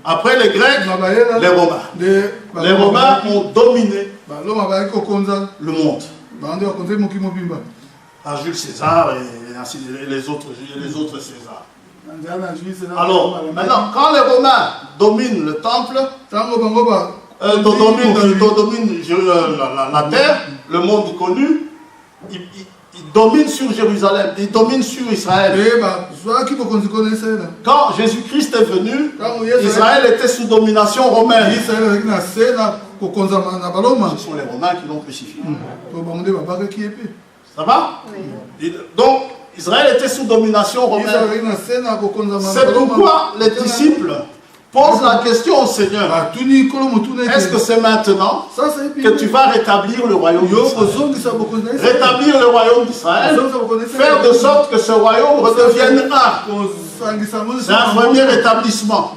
Après les Grecs, les Romains. Les Romains ont dominé le monde. À Jules César et ainsi les autres Césars. Alors, maintenant, quand les Romains dominent le temple, dominent la terre, le monde connu, ils dominent sur Jérusalem, ils dominent sur Israël. Quand Jésus-Christ est venu, Israël était sous domination romaine. Ce sont les Romains qui l'ont crucifié. Ça va? Donc, Israël était sous domination romaine. C'est pourquoi les disciples posent la question au Seigneur. Est-ce que c'est maintenant que tu vas rétablir le royaume d'Israël? Rétablir le royaume d'Israël, faire de sorte que ce royaume redevienne un. C'est un premier rétablissement.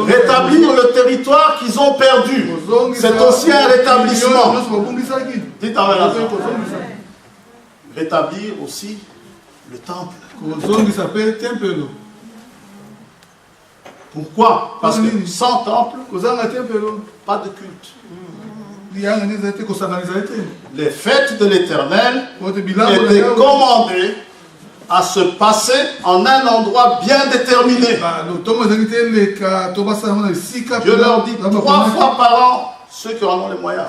Rétablir le territoire qu'ils ont perdu, c'est aussi un rétablissement. Dites avec la rétablir aussi le temple. Pourquoi? Parce que sans temple, pas de culte. Les fêtes de l'Éternel étaient commandées à se passer en un endroit bien déterminé. Je leur dis 3 fois par an, ceux qui en ont les moyens.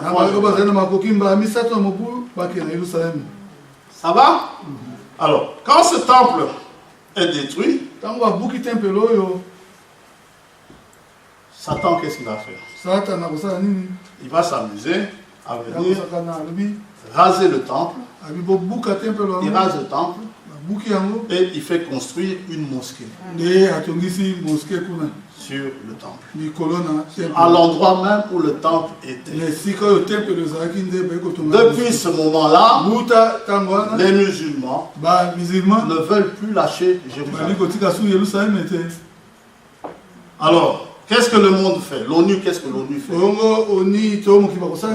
Ça va? Alors, quand ce temple est détruit, Satan, qu'est-ce qu'il va faire? Il va s'amuser à venir raser le temple. Il rase le temple et il fait construire une mosquée sur le temple. À l'endroit même où le temple était. Depuis ce moment-là, les musulmans ne veulent plus lâcher Jérusalem. Alors, qu'est-ce que le monde fait? L'ONU, qu'est-ce que l'ONU fait?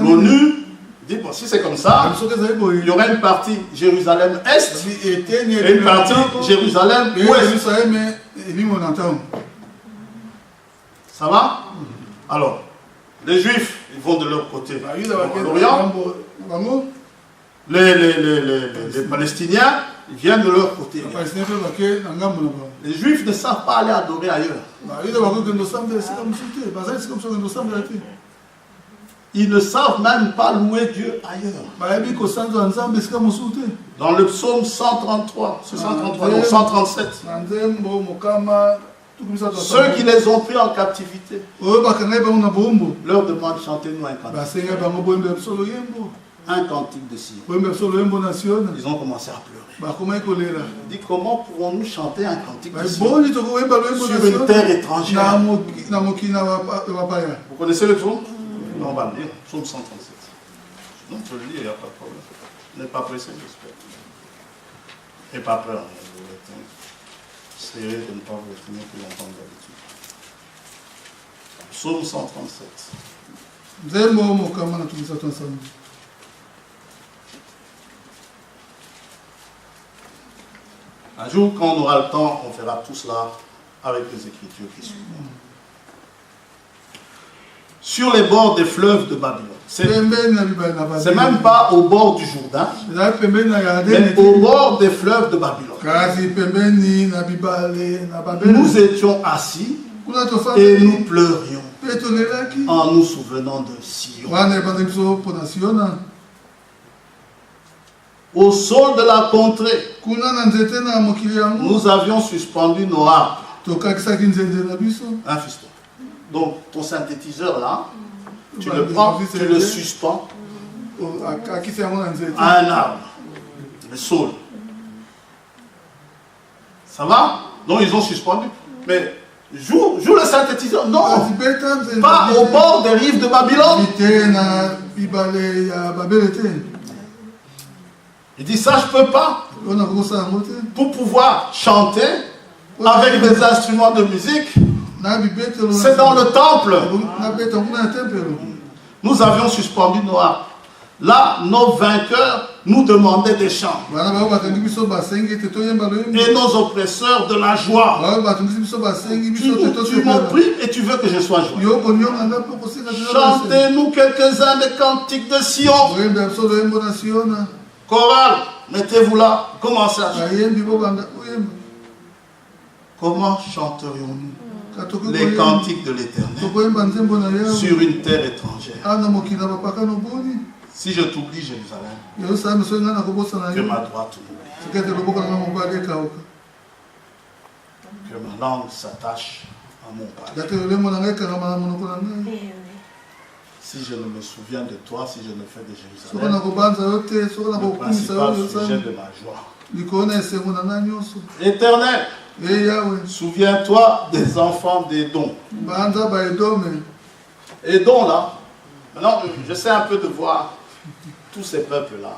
L'ONU dit, bon, si c'est comme ça, il y aurait une partie Jérusalem-Est et une partie Jérusalem-Ouest. Ça va? Alors, les Juifs, ils vont de leur côté à l'Orient. Les Palestiniens, ils viennent de leur côté. Les Juifs ne savent pas aller adorer ailleurs. Ils ne savent même pas louer Dieu ailleurs. Dans le psaume 133, 137, ceux qui les ont pris en captivité leur demandent chantez-nous un cantique. Un cantique de Sion. Ils ont commencé à pleurer. Il dit comment pouvons-nous chanter un cantique de Sion sur une terre étrangère? Vous connaissez le psaume? On va le lire, psaume 137. Donc je le lis, il n'y a pas de problème. N'est pas pressé, j'espère. Et pas peur. Essayez de ne pas vous retenir plus longtemps que d'habitude. Psaume 137. Un jour, quand on aura le temps, on fera tout cela avec les Écritures qui suivent. Sur les bords des fleuves de Babylone. C'est même pas au bord du Jourdain, mais au bord des fleuves de Babylone. Nous étions assis et nous pleurions en nous souvenant de Sion. Au sol de la contrée, nous avions suspendu nos harpes. Un fiston. Donc, ton synthétiseur là, tu le prends, tu le suspends à un arbre, le sol. Ça va? Donc, ils ont suspendu. Mais, joue le synthétiseur. Non, pas au bord des rives de Babylone. Il dit ça, je ne peux pas. Pour pouvoir chanter avec des instruments de musique, c'est dans le temple. Nous avions suspendu nos harpes. Là, nos vainqueurs nous demandaient des chants. Et nos oppresseurs de la joie. Tu m'opprimes et tu veux que je sois joyeux. Chantez-nous quelques-uns des cantiques de Sion. Chorale, mettez-vous là, commencez à chanter. Comment chanterions-nous les cantiques de l'Éternel sur une terre étrangère? Si je t'oublie, Jérusalem, que ma droite m'oublie. Que ma langue s'attache à mon Père. Si je ne me souviens de toi, si je ne fais de Jérusalem, le principal sujet de ma joie. Éternel, souviens-toi des enfants d'Édom. Édom là, maintenant j'essaie un peu de voir tous ces peuples-là.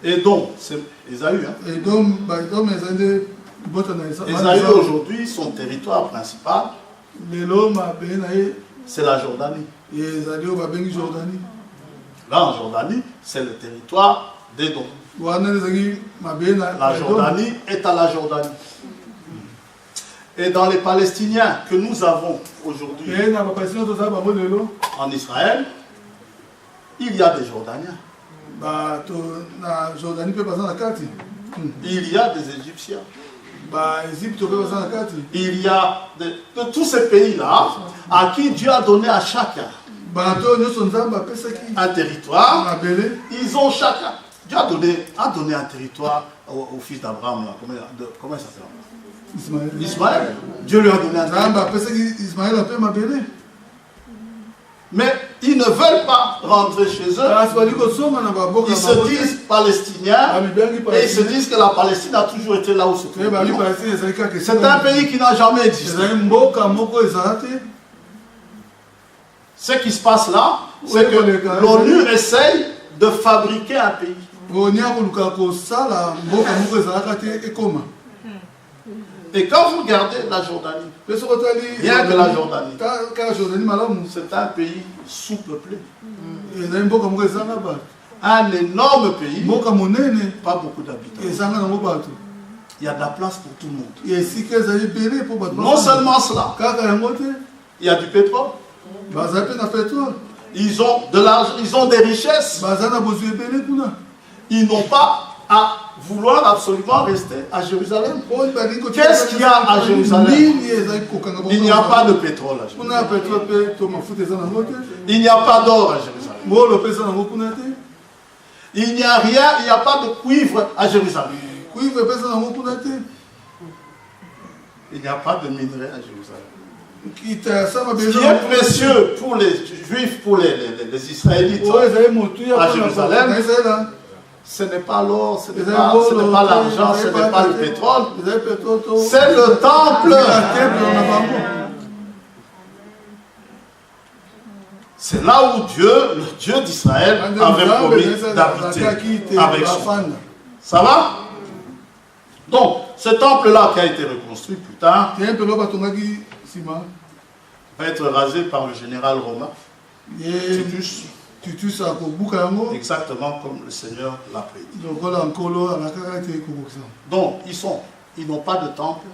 Édom, c'est Ésaü. Ésaü aujourd'hui, son territoire principal, c'est la Jordanie. Là en Jordanie, c'est le territoire d'Édom. La Jordanie est à la Jordanie. Et dans les Palestiniens que nous avons aujourd'hui en Israël, il y a des Jordaniens. Il y a des Égyptiens. Il y a de tous ces pays-là à qui Dieu a donné à chacun un territoire. Ils ont chacun. Dieu a donné un territoire au fils d'Abraham. Comment ça s'appelle? Ismaël. Dieu lui a donné un territoire. Mais ils ne veulent pas rentrer chez eux. Ils se disent palestiniens et ils se disent que la Palestine a toujours été là où se trouve. C'est un pays qui n'a jamais existé. Ce qui se passe là, c'est que l'ONU essaye de fabriquer un pays. Et quand vous regardez la Jordanie, rien que la Jordanie, c'est un pays sous-peuplé. Un énorme pays, pas beaucoup d'habitants. Il y a de la place pour tout le monde. Non seulement cela, il y a du pétrole. Ils ont de l'argent, ils ont des richesses. Ils n'ont pas à vouloir absolument rester à Jérusalem. Qu'est-ce qu'il y a à Jérusalem? Il n'y a pas de pétrole à Jérusalem. Il n'y a pas d'or à Jérusalem. Il n'y a rien, il n'y a pas de cuivre à Jérusalem. Il n'y a pas de minerai à Jérusalem. Ce qui est précieux pour les Juifs, pour les Israélites à Jérusalem, ce n'est pas l'or, ce n'est pas l'argent, ce n'est pas le pétrole, c'est le temple. C'est là où Dieu, le Dieu d'Israël, avait promis d'habiter avec son peuple. Ça va? Donc, ce temple-là qui a été reconstruit plus tard va être rasé par le général romain Titus. Exactement comme le Seigneur l'a prédit. Donc, ils n'ont pas de temple.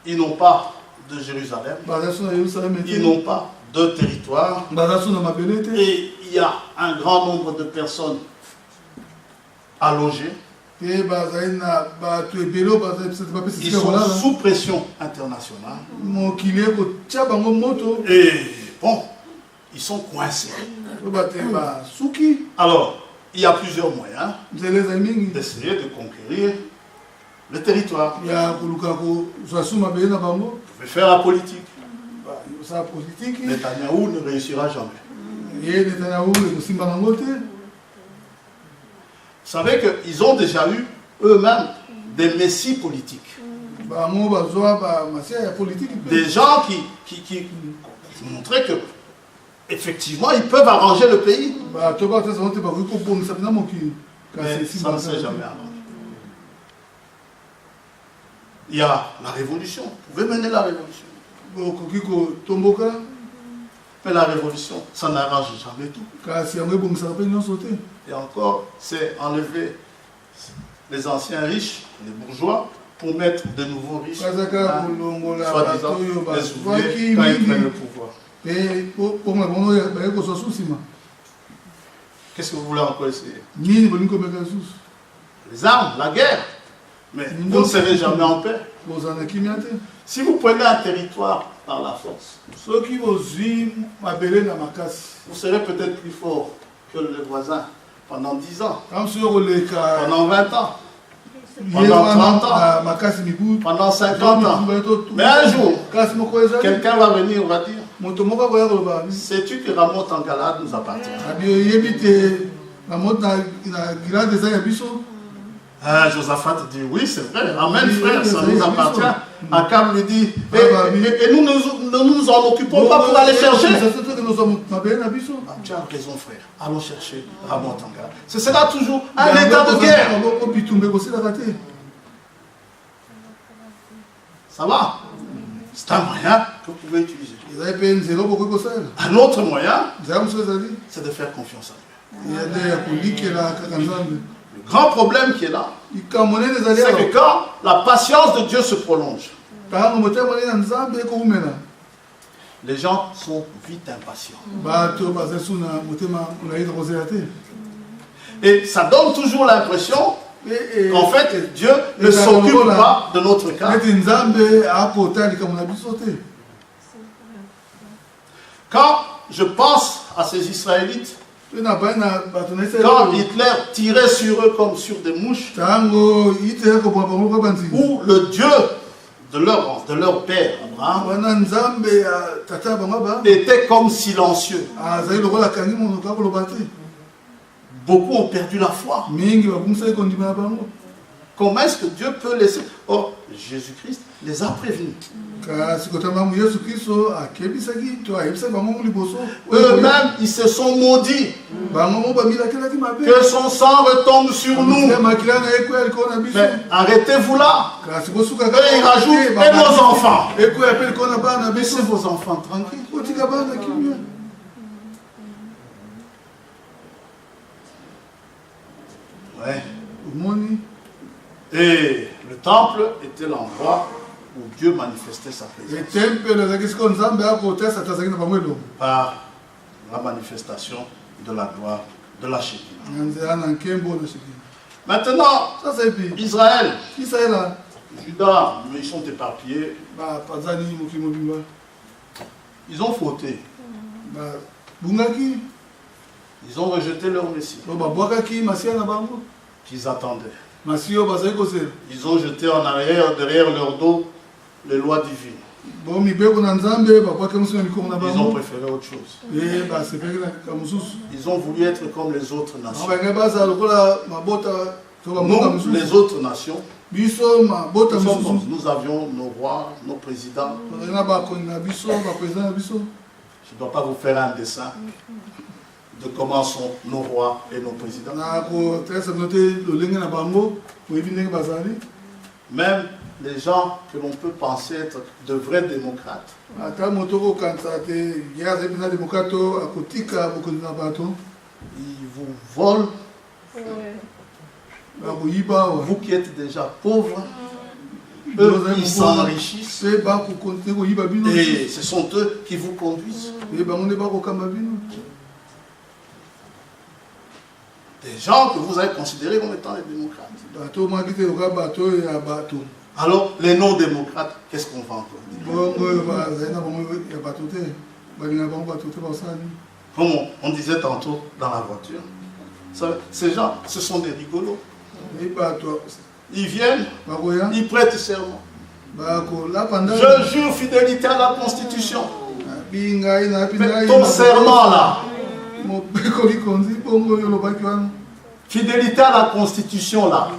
Ils n'ont pas de Jérusalem. Ils n'ont pas de territoire. Et il y a un grand nombre de personnes à loger. Ils sont sous pression internationale. Et bon, ils sont coincés. Alors, il y a plusieurs moyens d'essayer de conquérir le territoire. Vous pouvez faire la politique. Netanyahou ne réussira jamais. Vous savez qu'ils ont déjà eu eux-mêmes des messies politiques. Des gens qui montraient que effectivement ils peuvent arranger le pays. Mais ça ne s'est jamais arrangé. Il y a la révolution. Vous pouvez mener la révolution. Mais la révolution, ça n'arrange jamais tout. Et encore, c'est enlever les anciens riches, les bourgeois, pour mettre de nouveaux riches, soi-disant les ouvriers, quand ils prennent le pouvoir. Qu'est-ce que vous voulez encore essayer? Les armes, la guerre. Mais vous ne serez jamais en paix. Si vous prenez un territoire par la force, vous serez peut-être plus fort que les voisins pendant 10 ans, pendant 20 ans, pendant 30 ans, pendant 50 ans. Mais un jour, quelqu'un va venir, on va dire, sais-tu que Ramoth en Galade nous appartient? Josaphat dit oui, c'est vrai. Amen, frère, ça nous appartient. Akab lui dit, et nous ne nous en occupons pas pour aller chercher. Tu as raison, frère. Allons chercher Ramoth en Galade. Ce sera toujours un état de guerre. Ça va? C'est un moyen que vous pouvez utiliser. Un autre moyen, c'est de faire confiance à Dieu. Le grand problème qui est là, c'est que quand la patience de Dieu se prolonge, les gens sont vite impatients. Et ça donne toujours l'impression qu'en fait, Dieu ne s'occupe pas de notre cas. Quand je pense à ces Israélites, quand Hitler tirait sur eux comme sur des mouches, ou le Dieu de leur père, Abraham, était comme silencieux. Beaucoup ont perdu la foi. Comment est-ce que Dieu peut laisser... Oh, Jésus-Christ les a prévenus. Eux-mêmes, ils se sont maudits. Que son sang retombe sur nous. Mais arrêtez-vous là. Et ils rajoutent, et nos enfants. Laissez vos enfants tranquilles. Ouais. Et le temple était l'endroit où Dieu manifestait sa présence. Par la manifestation de la gloire de la Shekinah. Maintenant, Israël, Juda, ils sont éparpillés. Ils ont fauté. Ils ont rejeté leur Messie qu'ils attendaient. Ils ont jeté en arrière, derrière leur dos, les lois divines. Ils ont préféré autre chose. Ils ont voulu être comme les autres nations. Nous, les autres nations, nous avions nos rois, nos présidents. Je ne dois pas vous faire un dessin de comment sont nos rois et nos présidents. Même les gens que l'on peut penser être de vrais démocrates, ils vous volent. Vous qui êtes déjà pauvres, eux, ils s'enrichissent. Et ce sont eux qui vous conduisent. Des gens que vous avez considérés comme étant les démocrates. Alors, les non-démocrates, qu'est-ce qu'on va encore dire? Comme on disait tantôt dans la voiture, ces gens, ce sont des rigolos. Ils viennent, ils prêtent serment. Je jure fidélité à la Constitution. Mais ton serment là, fidélité à la Constitution là.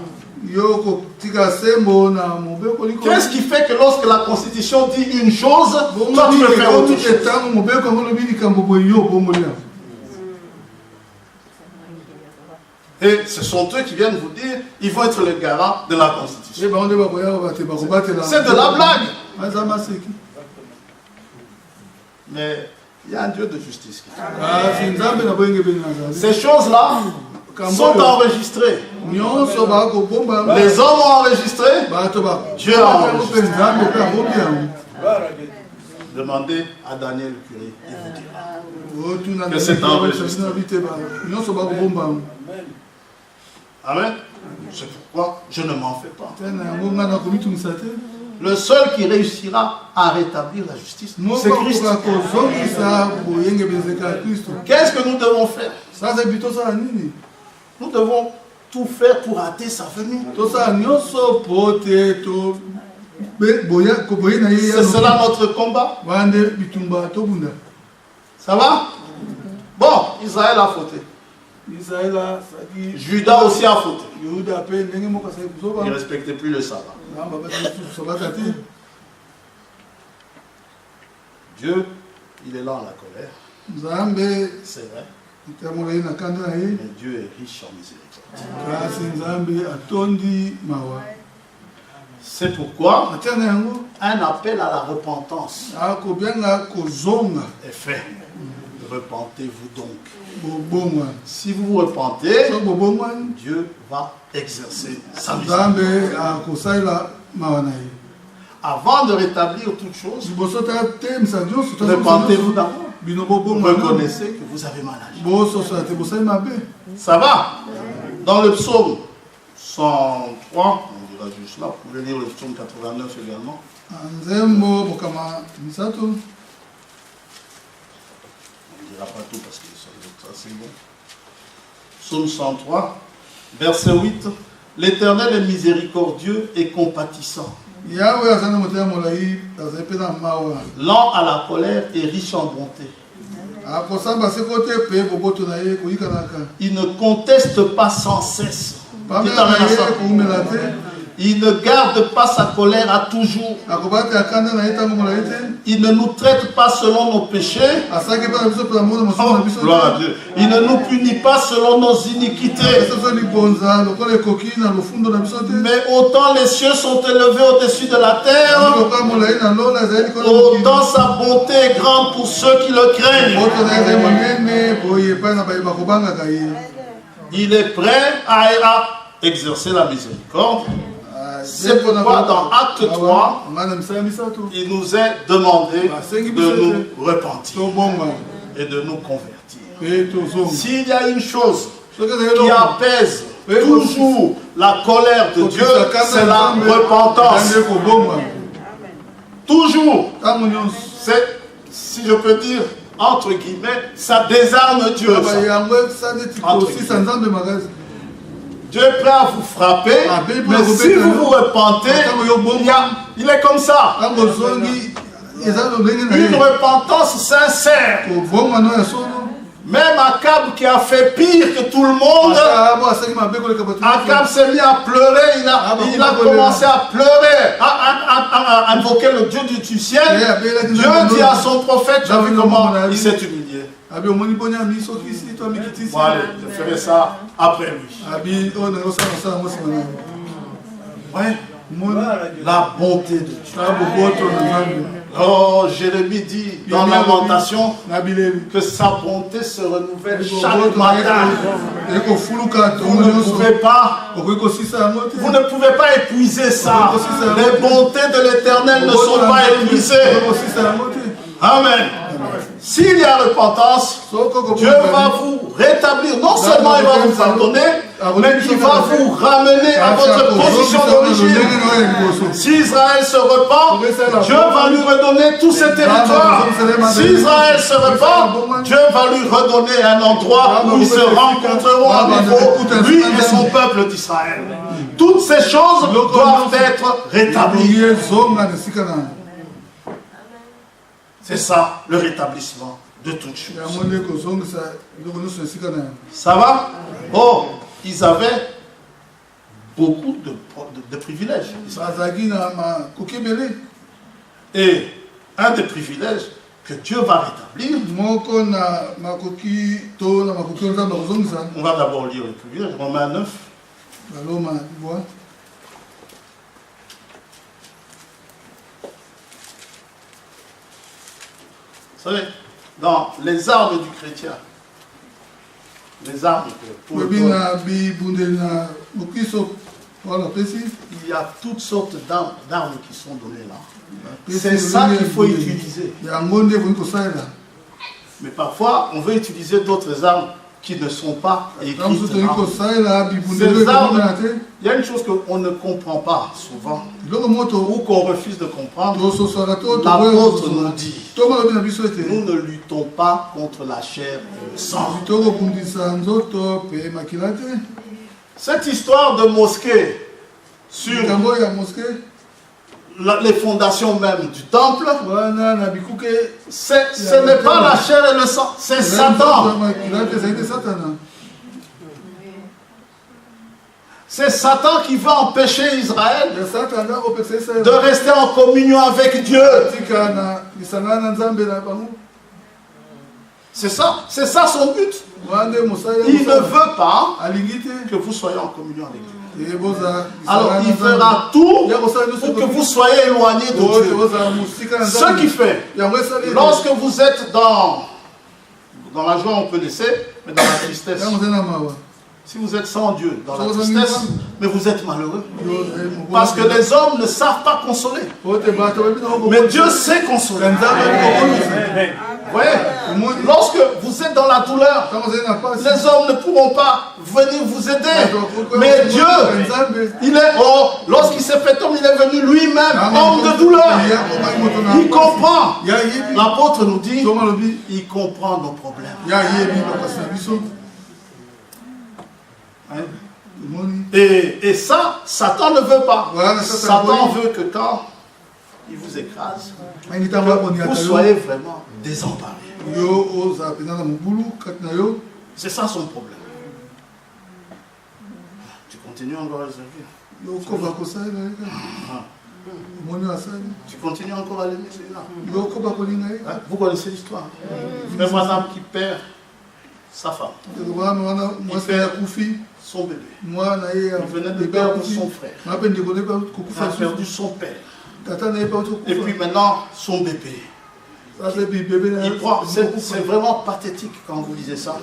Qu'est-ce qui fait que lorsque la Constitution dit une chose, toi tu veux faire autre chose? Et ce sont eux qui viennent vous dire, ils vont être les garants de la Constitution. C'est de la blague. Mais Il y a un Dieu de justice. Ces choses-là sont enregistrées. Les hommes ont enregistré. Dieu a enregistré. Demandez à Daniel le curé, il vous dira que c'est enregistré. Amen. C'est pourquoi je ne m'en fais pas. Le seul qui réussira à rétablir la justice, c'est Christ. Qu'est-ce que nous devons faire? Nous devons tout faire pour hâter sa venue. C'est cela notre combat. Ça va? Bon, Israël a fauté. Judas aussi a fauté. Il ne respectait plus le sabbat. Dieu, il est là en la colère. C'est vrai. Mais Dieu est riche en miséricorde. C'est pourquoi un appel à la repentance est fait. Repentez-vous donc. Si vous vous repentez, Dieu va exercer sa miséricorde. Avant de rétablir toute chose, repentez-vous d'abord. Reconnaissez que vous avez mal agi. Ça va? Dans le psaume 103, on dira juste là, vous pouvez lire le psaume 89 également. On ne dira pas tout parce que ça c'est bon. Psaume 103, verset 8. L'Éternel est miséricordieux et compatissant. Lent à la colère et riche en bonté. Il ne conteste pas sans cesse. Il ne garde pas sa colère à toujours. Il ne nous traite pas selon nos péchés. Oh, gloire à Dieu. Il ne nous punit pas selon nos iniquités. Mais autant les cieux sont élevés au-dessus de la terre, autant sa bonté est grande pour ceux qui le craignent. Il est prêt à exercer la miséricorde. C'est pourquoi dans Acte 3, il nous est demandé de nous repentir et de nous convertir. S'il y a une chose qui apaise toujours la colère de Dieu, c'est la repentance. Toujours. C'est, si je peux dire, entre guillemets, ça désarme Dieu. Dieu est prêt à vous frapper, mais si vous vous repentez, il est comme ça. Une repentance sincère. Même Akab qui a fait pire que tout le monde, Akab s'est mis à pleurer, il a commencé à pleurer, à invoquer le Dieu du ciel. Dieu dit à son prophète, tu as vu comment il s'est humilié. Bon, allez, je ferai ça après lui. Ouais. La bonté de Dieu. Oh, Jérémie dit dans Lamentation que sa bonté se renouvelle chaque matin. Vous ne pouvez pas épuiser ça. Les bontés de l'Éternel ne sont pas épuisées. Amen. S'il y a repentance, Dieu va vous rétablir. Non seulement il va vous pardonner, mais il va vous ramener à votre position d'origine. Si Israël se repent, Dieu va lui redonner tous ses territoires. Si Israël se repent, Dieu va lui redonner un endroit où ils se rencontreront à nouveau, lui et son peuple d'Israël. Toutes ces choses doivent être rétablies. C'est ça, le rétablissement de toutes choses. Ça va? Oh, ils avaient beaucoup de privilèges. Et un des privilèges que Dieu va rétablir, on va d'abord lire les privilèges, Romains 9. Vous savez, dans les armes du chrétien. Les armes pour le corps. Il y a toutes sortes d'armes qui sont données là. C'est ça qu'il faut utiliser. Mais parfois, on veut utiliser d'autres armes qui ne sont pas écrites. Ces armes, il y a une chose qu'on ne comprend pas souvent, ou qu'on refuse de comprendre. L'apôtre nous dit, nous ne luttons pas contre la chair et le sang. Cette histoire de mosquée sur les fondations même du temple, ce n'est pas la chair et le sang, c'est Satan. C'est Satan qui va empêcher Israël de rester en communion avec Dieu. C'est ça son but. Il ne veut pas que vous soyez en communion avec Dieu. Alors il fera tout pour que vous soyez éloignés de Dieu. Ce qui fait, lorsque vous êtes dans la joie, on peut laisser, mais dans la tristesse. Si vous êtes sans Dieu, dans la tristesse, mais vous êtes malheureux. Parce que les hommes ne savent pas consoler. Mais Dieu sait consoler. Vous voyez, lorsque vous êtes dans la douleur, les hommes ne pourront pas venir vous aider. Mais Dieu, lorsqu'il s'est fait homme, il est venu lui-même, homme de douleur. Il comprend. L'apôtre nous dit, il comprend nos problèmes. Et ça, Satan ne veut pas. Satan veut que quand il vous écrase, que vous soyez vraiment désemparés. C'est ça son problème. Tu continues encore à le servir. Tu continues encore à l'aimer celui-là. Vous connaissez l'histoire. Un madame qui perd sa femme. Il perd son bébé. Il venait de perdre son frère. Il a perdu son père. Et puis maintenant, son bébé. C'est vraiment pathétique quand vous lisez ça.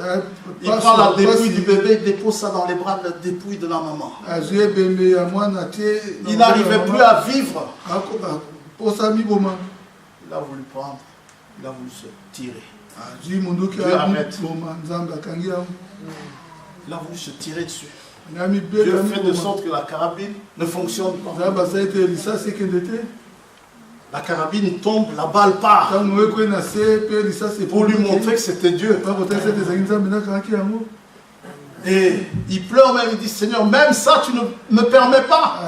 Il prend la dépouille du bébé, il dépose ça dans les bras de la dépouille de la maman. Il n'arrivait plus à vivre. Il a voulu prendre, il a voulu se tirer. Dieu arrête. Il a voulu se tirer dessus. Dieu fait de sorte que la carabine ne fonctionne pas. La carabine tombe, la balle part. Pour lui montrer que c'était Dieu. Et il pleure même, il dit, Seigneur, même ça tu ne me permets pas.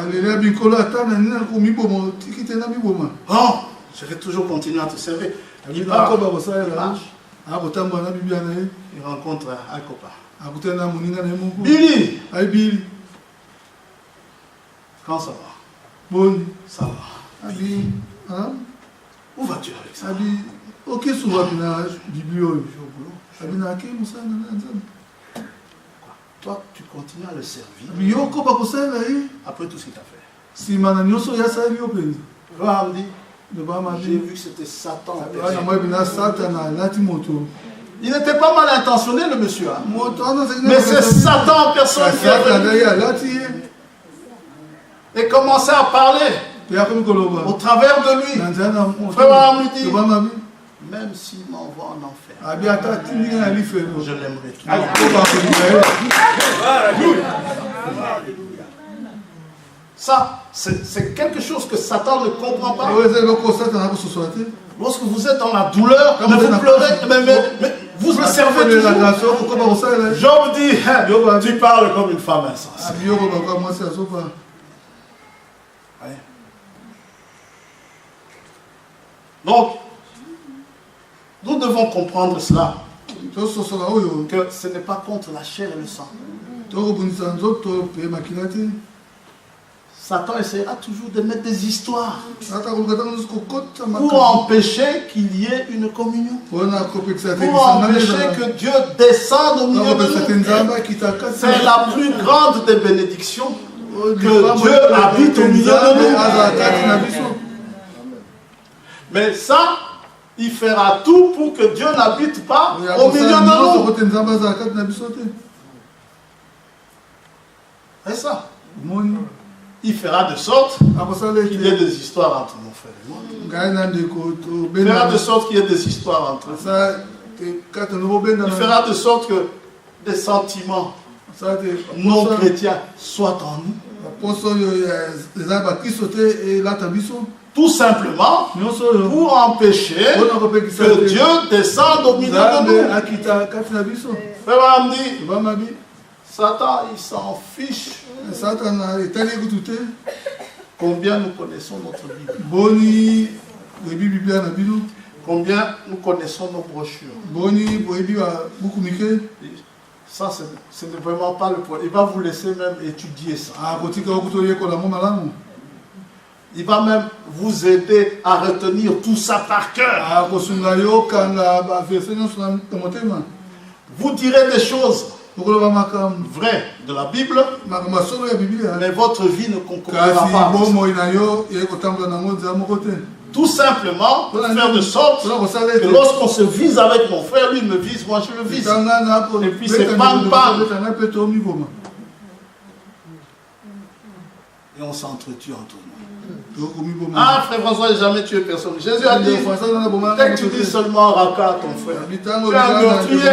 Oh, je vais toujours continuer à te servir. Il part, il marche. Il rencontre un copain. Billy. Quand ça va? Ça va. Où vas-tu avec ça? Toi, tu continues à le servir. Après tout ce qu'il t'a fait. J'ai vu que c'était Satan. Il n'était pas mal intentionné, le monsieur. Hein? Mais c'est Satan en personne qui a venu et commençait à parler au travers de lui. Frère lui dit, même s'il m'envoie en enfer, je l'aimerai toujours. Ça, c'est quelque chose que Satan ne comprend pas. Lorsque vous êtes dans la douleur, mais vous pleurez, mais vous le servez toujours. Job dit, tu parles comme une femme insensée. Donc, nous devons comprendre cela, que ce n'est pas contre la chair et le sang. Satan essaiera toujours de mettre des histoires pour empêcher qu'il y ait une communion, pour empêcher que Dieu descende au milieu de nous. C'est la plus grande des bénédictions, que Dieu habite au milieu de nous. Mais ça, il fera tout pour que Dieu n'habite pas au milieu de nous. C'est ça. Il fera de sorte qu'il y ait des histoires entre nos frères et moi. Il fera de sorte qu'il y ait des histoires entre nous. Il fera de sorte que des sentiments non chrétiens soient en nous. Tout simplement pour empêcher que Dieu descende au milieu de nous. Frère dit, Satan, il s'en fiche. Combien nous connaissons notre Bible? Combien nous connaissons nos brochures? Ça, ce n'est vraiment pas le point. Il va vous laisser même étudier ça. Il va même vous aider à retenir tout ça par cœur. Vous direz des choses vraies de la Bible, mais votre vie ne concordera pas. Tout simplement pour faire de sorte que lorsqu'on se vise avec mon frère, lui me vise, moi je le vise. Et puis c'est bang bang. Et on s'entretue entre nous. Ah, frère François, j'ai jamais tué personne. Jésus a dit, dès que tu dis seulement Raka, ton frère, tu es un meurtrier.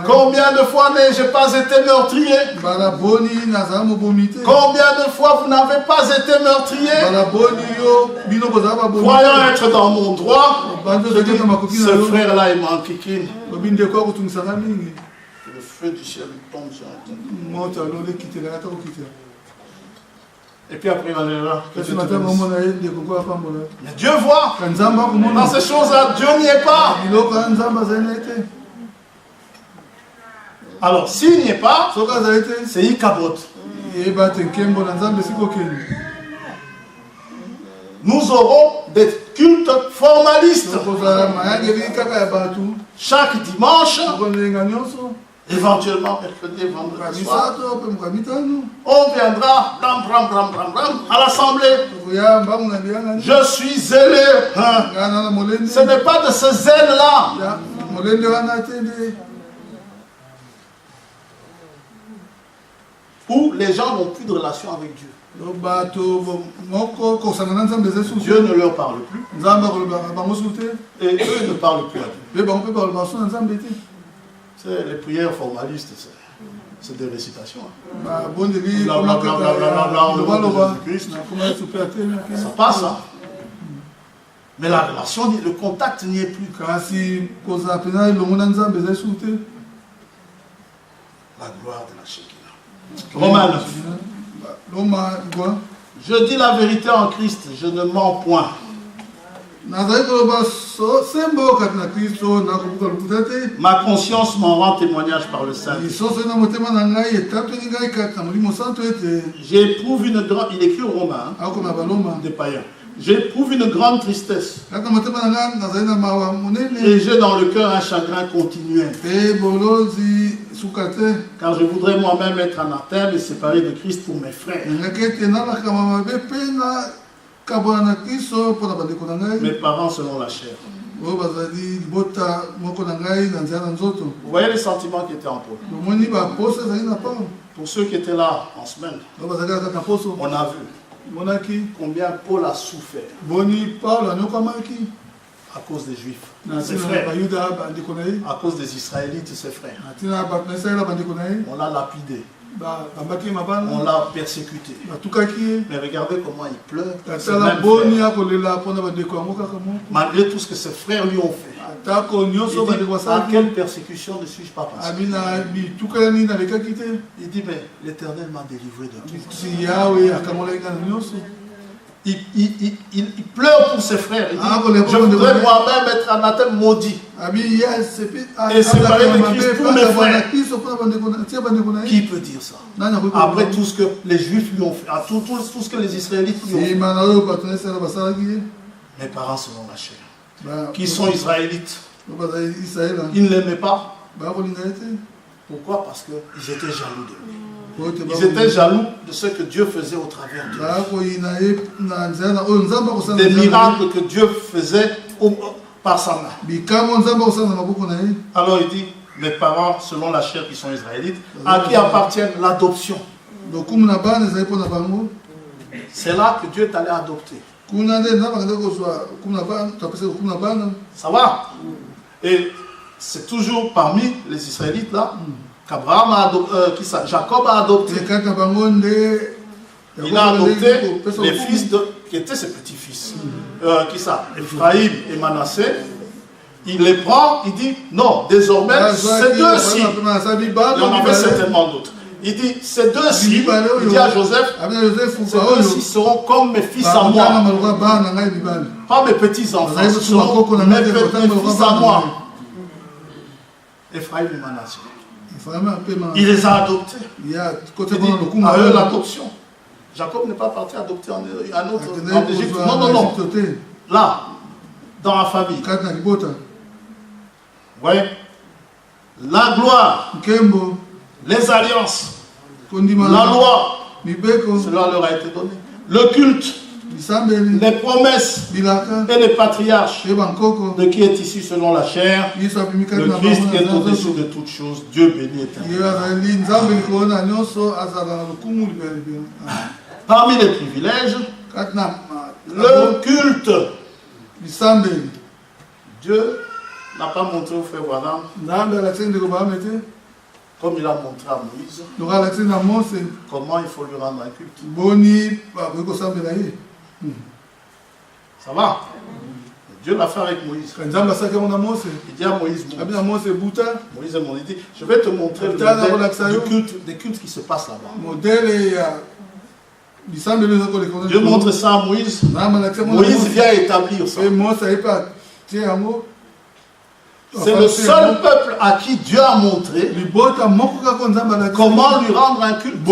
Combien de fois n'ai-je pas été meurtrier? Combien de fois vous n'avez pas été meurtrier? Croyant être dans mon droit, ce frère-là est manquikine. Le feu du ciel tombe sur la tête. Et puis après, il va aller là. Mais Dieu voit. Dans ces choses-là, Dieu n'y est pas. Alors, s'il n'y est pas, c'est Ikabot. Nous aurons des cultes formalistes. Chaque dimanche, éventuellement mercredi et vendredi soir, on viendra à l'assemblée. Je suis zélé. Ce n'est pas de ce zèle-là. Où les gens n'ont plus de relation avec Dieu. Dieu ne leur parle plus. Et eux ne parlent plus à Dieu. C'est les prières formalistes, c'est des récitations. Ça passe, hein? Mais la relation, le contact n'y est plus. La gloire de la Shekinah. Romains 9. Je dis la vérité en Christ, je ne mens point. Ma conscience m'en rend témoignage par le Saint. J'éprouve une grande... Il écrit aux Romains, des païens. J'éprouve une grande tristesse. Et j'ai dans le cœur un chagrin continuel. Car je voudrais moi-même être anathème et séparé de Christ pour mes frères. Mes parents selon la chair. Vous voyez les sentiments qui étaient en Paul. Pour ceux qui étaient là en semaine, on a vu combien Paul a souffert à cause des Juifs, ses frères, à cause des Israélites, ses frères. On l'a lapidé. On l'a persécuté. Mais regardez comment il pleure. Malgré tout ce que ses frères lui ont fait. Il dit, à quelle persécution ne suis-je pas passé? Il dit, mais l'Éternel m'a délivré de tout. Il pleure pour ses frères. Il dit, je voudrais moi-même être anathème maudit. Et séparé de Christ pour mes frères. Qui peut dire ça? Après tout ce que les Juifs lui ont fait, tout ce que les Israélites lui ont fait. Mes parents selon la chair, qui sont Israélites, ils ne l'aimaient pas. Pourquoi? Parce qu'ils étaient jaloux de lui. Ils étaient jaloux de ce que Dieu faisait au travers d'eux. Des miracles que Dieu faisait par sa main. Alors il dit, les parents selon la chair qui sont israélites, à qui appartient l'adoption. C'est là que Dieu est allé adopter. Ça va? Et c'est toujours parmi les Israélites là qu'Abraham a adopté, Jacob a adopté. Il a adopté les fils qui étaient ses petits-fils. Ephraïm et Manassé. Il les prend, il dit non, désormais, ces deux-ci. Il y en avait certainement d'autres. Il dit, ces deux-ci, il dit à Joseph, ces deux-ci seront comme mes fils à moi. Pas mes petits-enfants, ce seront mes fils à moi. Ephraïm et Manassé. Il les a adoptés. Il dit, à eux l'adoption. Jacob n'est pas parti adopter un autre en Égypte. Non, non, non. Là, dans la famille. Vous voyez? La gloire, les alliances, la loi, cela leur a été donné. Le culte, les promesses et les patriarches de qui est issu selon la chair, le Christ qui est au-dessus de toutes choses, Dieu béni éternellement. Parmi les privilèges, le culte. Dieu n'a pas montré au frère Branham, comme il a montré à Moïse, comment il faut lui rendre un culte. Ça va? Dieu l'a fait avec Moïse. Il dit à Moïse, Moïse il dit, je vais te montrer le modèle des cultes qui se passent là-bas. Dieu montre ça à Moïse. Moïse vient établir ça. C'est le seul peuple à qui Dieu a montré comment lui rendre un culte.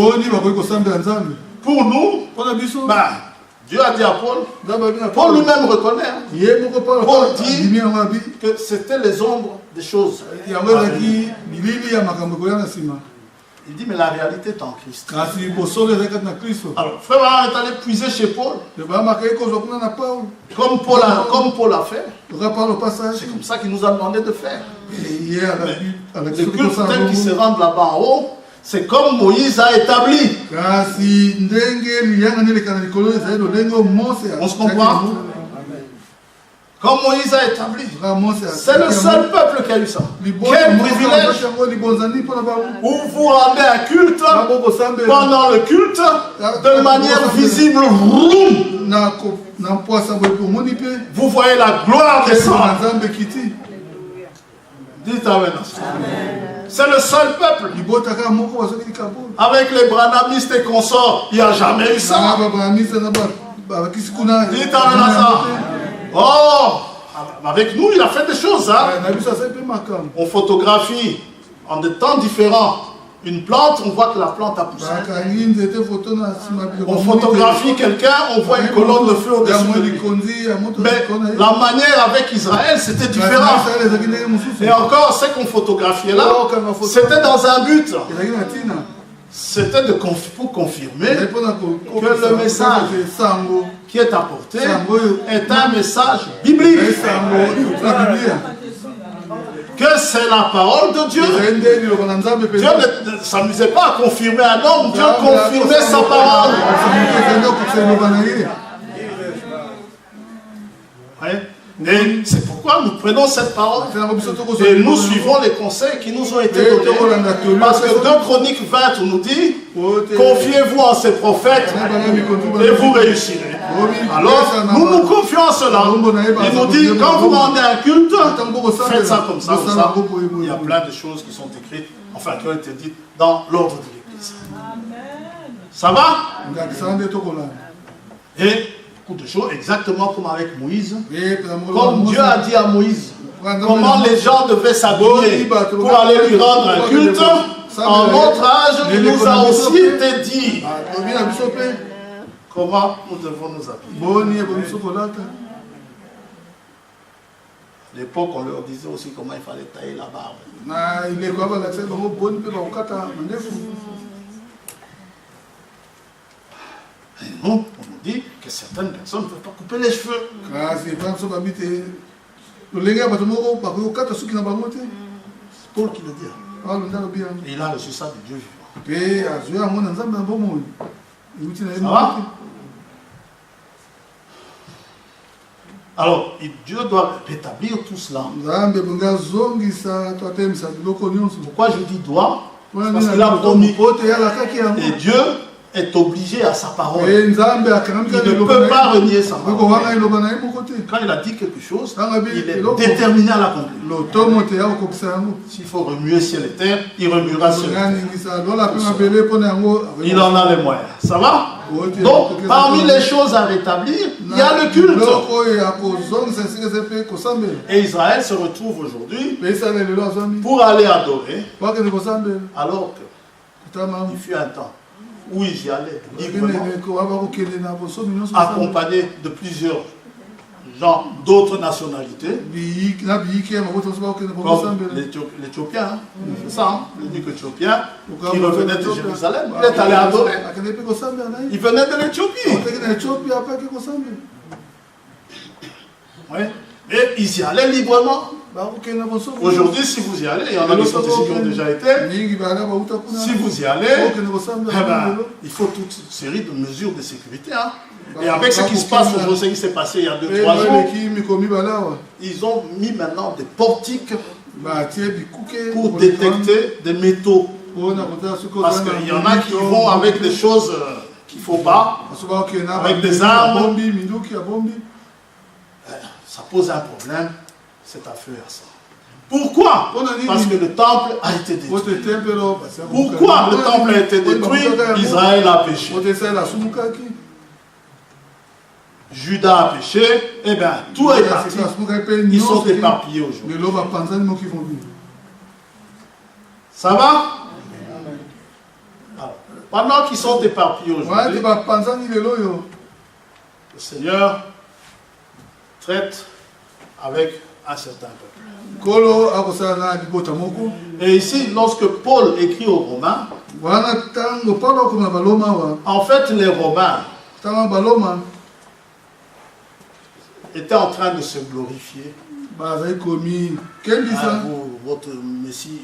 Pour nous, Dieu a dit à Paul, Paul lui-même reconnaît. Paul dit que c'était les ombres des choses. Il dit, mais la réalité est en Christ. Alors, frère est allé puiser chez Paul. Comme Paul a fait. C'est comme ça qu'il nous a demandé de faire. Le culte tel qui se rend là-bas en haut, c'est comme Moïse a établi. On se comprend? Comme Moïse a établi. C'est le seul peuple qui a eu ça. Quel privilège! Où vous rendez un culte, pendant le culte, de manière visible, vous voyez la gloire descendre. Dites Amen. C'est le seul peuple. Avec les branhamistes et consorts, il n'y a jamais eu ça. Dites Amen. Oh, avec nous, il a fait des choses. Hein? On photographie en des temps différents une plante, on voit que la plante a poussé. On photographie quelqu'un, on voit une colonne de feu au-dessus de lui. Mais la manière avec Israël, c'était différent. Et encore, ce qu'on photographiait là, c'était dans un but. C'était pour confirmer que le message qui est apporté est un message biblique. Que c'est la parole de Dieu. Dieu ne s'amusait pas à confirmer un homme, Dieu confirmait sa parole. Et c'est pourquoi nous prenons cette parole et nous suivons les conseils qui nous ont été donnés. Parce que 2 Chroniques 20 nous dit, confiez-vous en ces prophètes et vous réussirez. Alors, nous nous confions en cela. Il nous dit, quand vous rendez un culte, faites ça comme ça, comme ça. Il y a plein de choses qui sont écrites, enfin qui ont été dites dans l'ordre de l'Église. Ça va? Et beaucoup de choses, exactement comme avec Moïse. Comme Dieu a dit à Moïse, comment les gens devaient s'habiller pour aller lui rendre un culte, en notre âge, il nous a aussi été dit comment nous devons nous habiller. À l'époque, on leur disait aussi comment il fallait tailler la barbe. Et nous, on nous dit que certaines personnes ne peuvent pas couper les cheveux. Paul qui le dit. Et il a reçu ça de Dieu vivant. Ça va? Alors, Dieu doit rétablir tout cela. Pourquoi je dis doit? Parce qu'il a promis. Et Dieu est obligé à sa parole. Il ne peut pas renier sa parole. Quand il a dit quelque chose, il est déterminé à l'accomplir. S'il faut remuer ciel et terre, il remuera ciel et terre. Il en a les moyens. Ça va? Donc, parmi les choses à rétablir, il y a le culte. Et Israël se retrouve aujourd'hui pour aller adorer, alors qu'il fut un temps où ils y allaient librement, accompagnés de plusieurs gens d'autres nationalités, comme l'Éthiopien, c'est ça, hein? L'unique Éthiopien qui revenait de Jérusalem, il est allé adorer. Il venait de l'Éthiopie. Oui. Et ils y allaient librement. Aujourd'hui, si vous y allez, il y en a qui sont ici qui ont déjà été, si vous y allez, il faut toute une série de mesures de sécurité. Hein. Et avec ce qui se passe aujourd'hui, ce qui s'est passé il y a 2-3 jours, ils ont mis maintenant des portiques pour détecter des métaux. Parce qu'il y en a qui vont avec des choses qu'il ne faut pas, avec des armes. Ça pose un problème. C'est à feu à ça. Pourquoi? Parce que le temple a été détruit. Pourquoi le temple a été détruit? Israël a péché. Judas a péché. Eh bien, tout est parti. Ils sont éparpillés aujourd'hui. Ça va? Alors, pendant qu'ils sont éparpillés aujourd'hui, le Seigneur traite avec un certain peuple. Et ici, lorsque Paul écrit aux Romains, en fait, les Romains étaient en train de se glorifier. Votre Messie,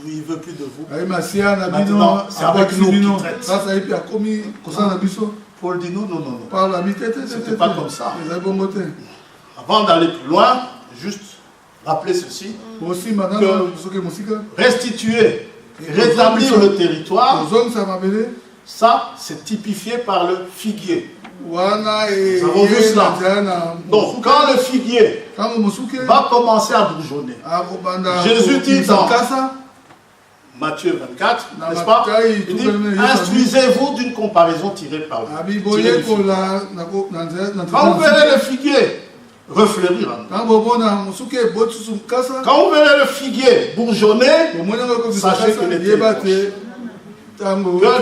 il ne veut plus de vous. Maintenant, c'est avec nous qu'il traite. Paul dit non. C'était pas comme ça. Avant d'aller plus loin, juste rappeler ceci, que restituer, rétablir le territoire, ça c'est typifié par le figuier. Nous avons vu cela. Donc quand le figuier va commencer à bourgeonner, Jésus dit dans Matthieu 24, n'est-ce pas? Il dit, instruisez-vous d'une comparaison tirée par lui. Quand vous verrez le figuier refleurir, quand vous verrez le figuier bourgeonner, sachez que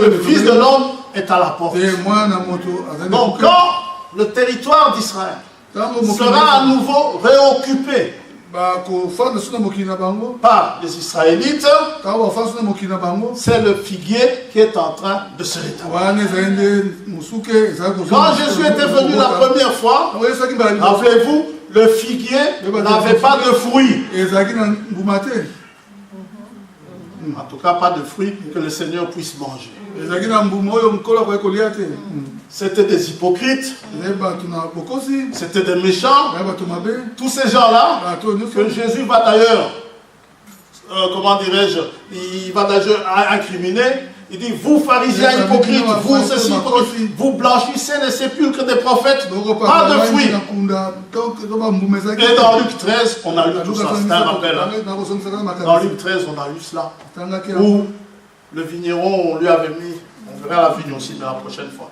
le Fils de l'homme est à la porte. Donc quand le territoire d'Israël sera à nouveau réoccupé par les Israélites, c'est le figuier qui est en train de se rétablir. Quand Jésus était venu la première fois, rappelez-vous, le figuier n'avait pas de fruits. En tout cas, pas de fruits que le Seigneur puisse manger. C'était des hypocrites, c'était des méchants. Tous ces gens-là, que Jésus va d'ailleurs, comment dirais-je, il va d'ailleurs incriminer. Il dit, vous pharisiens hypocrites, vous ceci, vous blanchissez les sépulcres des prophètes, pas de fruits. Et dans Luc 13, on a lu tout ça, c'est un rappel. Dans Luc 13, on a lu cela, où le vigneron, on lui avait mis, on verra la vigne aussi, mais la prochaine fois.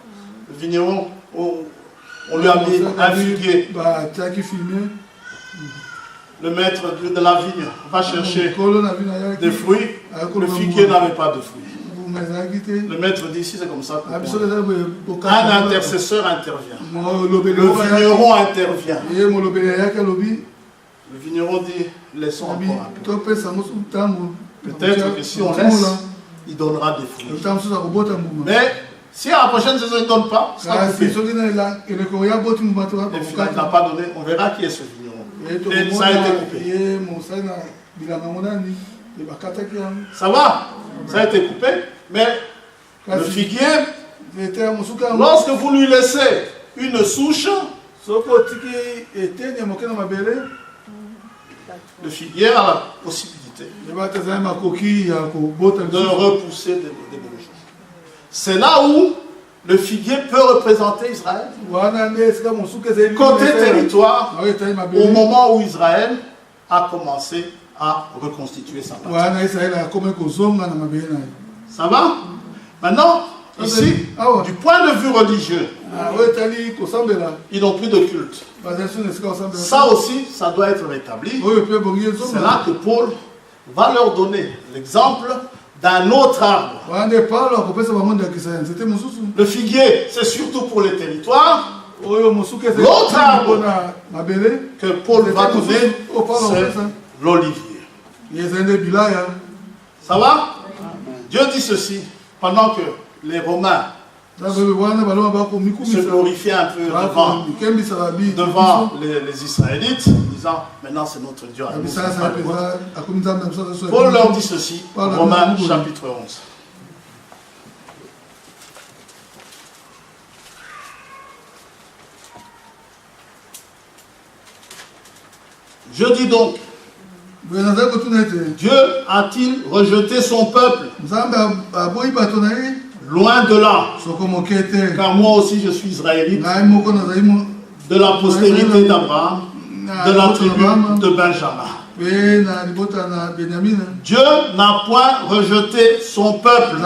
Le vigneron, on lui a mis un figuier. Le maître de la vigne va chercher des fruits, le figuier n'avait pas de fruits. Le maître dit ici, c'est comme ça. Un intercesseur intervient. Le vigneron intervient. Le vigneron dit, laissons encore un peu. Peut-être que si on laisse, il donnera des fruits. Mais si à la prochaine saison il ne donne pas, ça va. Et finalement, il n'a pas donné, on verra qui est ce vigneron. Et ça a été coupé. Ça va? Ça a été coupé. Mais le figuier, lorsque vous lui laissez une souche, le figuier a la possibilité de repousser des belles choses. C'est là où le figuier peut représenter Israël. Côté territoire, au moment où Israël a commencé à reconstituer sa patrie. Ça va? Maintenant, ici, du point de vue religieux, ils n'ont plus de culte. Ça aussi, ça doit être rétabli. C'est là que Paul va leur donner l'exemple d'un autre arbre. Le figuier, c'est surtout pour les territoires. L'autre arbre que Paul va donner, c'est l'olivier. Ça va? Dieu dit ceci, pendant que les Romains se glorifiaient un peu devant les Israélites, disant, maintenant c'est notre Dieu. Paul leur dit ceci, Romains chapitre 11. Je dis donc, Dieu a-t-il rejeté son peuple? Loin de là, car moi aussi je suis israélite, de la postérité d'Abraham, de la tribu de Benjamin. Dieu n'a point rejeté son peuple,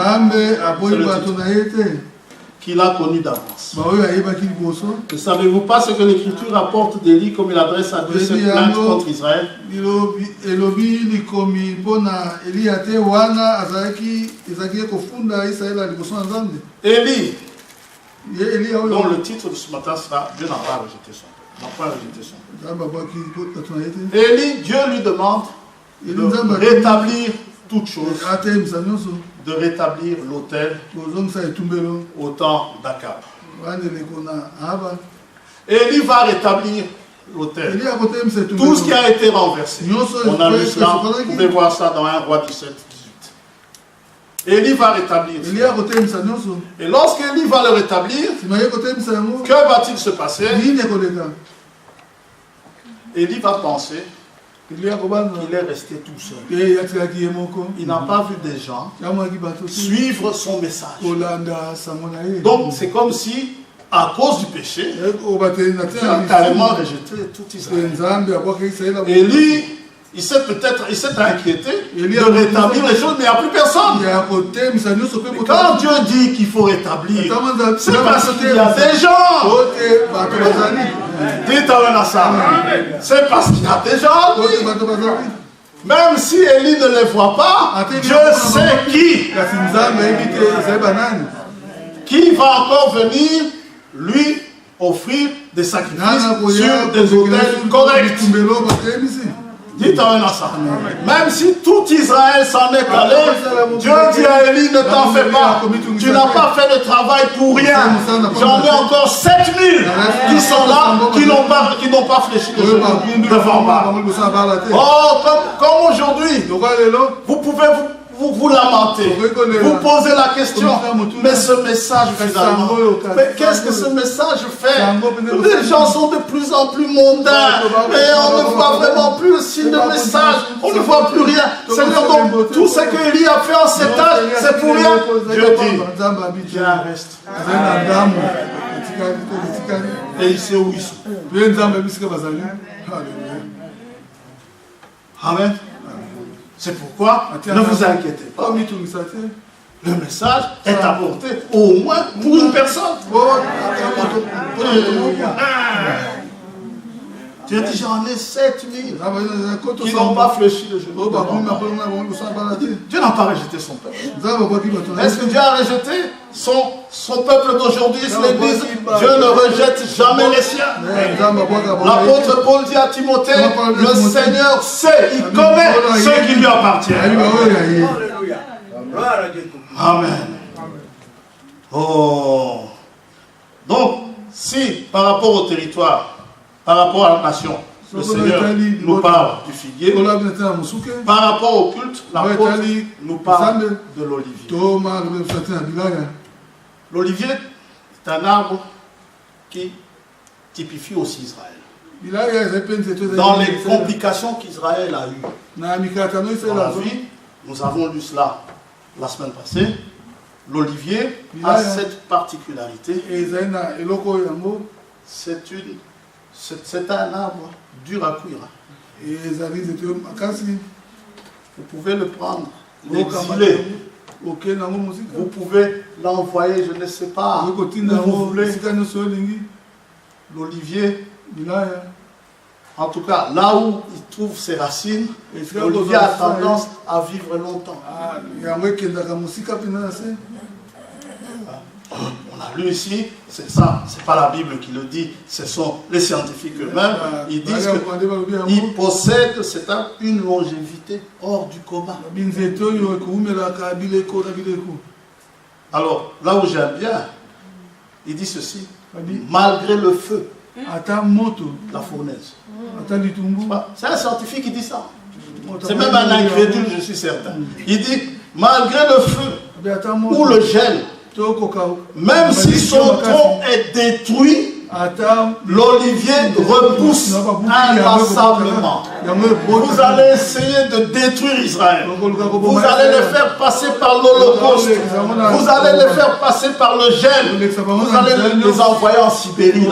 qu'il a connu d'avance. Ne savez-vous pas ce que l'Écriture rapporte d'Élie comme il adresse à Dieu cette plainte contre Israël? Élie, dont le titre de ce matin sera Dieu n'a pas rejeté son peuple. Élie, Dieu lui demande de rétablir toutes choses, de rétablir l'autel au temps d'Akab. Élie va rétablir l'autel. Tout ce qui a été renversé. On a vu cela, vous pouvez voir ça dans 1 Roi 17, 18. Élie va rétablir cela. Et lorsqu'Élie va le rétablir, que va-t-il se passer? Élie va penser qu'il est resté tout seul. Il n'a pas vu des gens suivre son message. Donc c'est comme si, à cause du péché, il a carrément rejeté tout Israël. Élie, il s'est inquiété de rétablir les choses, mais il n'y a plus personne. Et quand Dieu dit qu'il faut rétablir, c'est parce qu'il y a des gens. Dites à ça. C'est parce qu'il y a des gens. Même si Élie ne les voit pas, Dieu sait qui va encore venir lui offrir des sacrifices sur des autels corrects. Dites à ça. Même si tout Israël s'en est allé, Dieu dit à Élie, ne t'en fais pas. Tu n'as pas fait le travail pour rien. J'en ai encore 7000 qui sont là, qui n'ont pas fléchi le genou devant moi. Oh, comme aujourd'hui, vous pouvez vous lamentez, vous posez la question, mais ce message finalement, mais qu'est-ce que ce message fait? Les gens sont de plus en plus mondains et on ne voit vraiment plus le signe de message, on ne voit plus rien. Seigneur, donc tout ce que Élie a fait en cet âge, c'est pour rien. Dieu dit, viens, reste. Et il sait où ils sont. Amen. C'est pourquoi ne vous inquiétez pas. Le message est apporté au moins pour une personne. Dieu dit, j'en ai 7000 qui n'ont pas fléchi le genou. Dieu n'a pas rejeté son peuple. Est-ce que Dieu a rejeté son peuple d'aujourd'hui, l'Église? Dieu ne rejette jamais les siens. L'apôtre Paul dit à Timothée, le Seigneur sait, il connaît ce qui lui appartient. Amen. Oh. Donc, si par rapport au territoire, par rapport à la nation, le Seigneur nous parle du figuier. Par rapport au culte, l'apôtre nous parle de l'olivier. L'olivier est un arbre qui typifie aussi Israël. Dans les complications qu'Israël a eues dans la vie, nous avons lu cela la semaine passée. L'olivier a cette particularité. C'est un arbre dur à cuire. Vous pouvez le prendre, l'exiler. Vous pouvez l'envoyer, je ne sais pas, où vous voulez. L'olivier, en tout cas, là où il trouve ses racines, l'olivier a tendance à vivre longtemps. On a lu ici, c'est ça, c'est pas la Bible qui le dit, ce sont les scientifiques eux-mêmes. Ils disent qu'ils possèdent une longévité hors du commun. Alors, là où j'aime bien, il dit ceci, malgré le feu, la fournaise. C'est un scientifique qui dit ça. C'est même un incrédule, je suis certain. Il dit, malgré le feu ou le gel, même si son tronc est détruit, l'olivier repousse inlassablement. Vous allez essayer de détruire Israël. Vous allez les faire passer par l'Holocauste. Vous allez les faire passer par le gel. Vous allez les envoyer en Sibérie.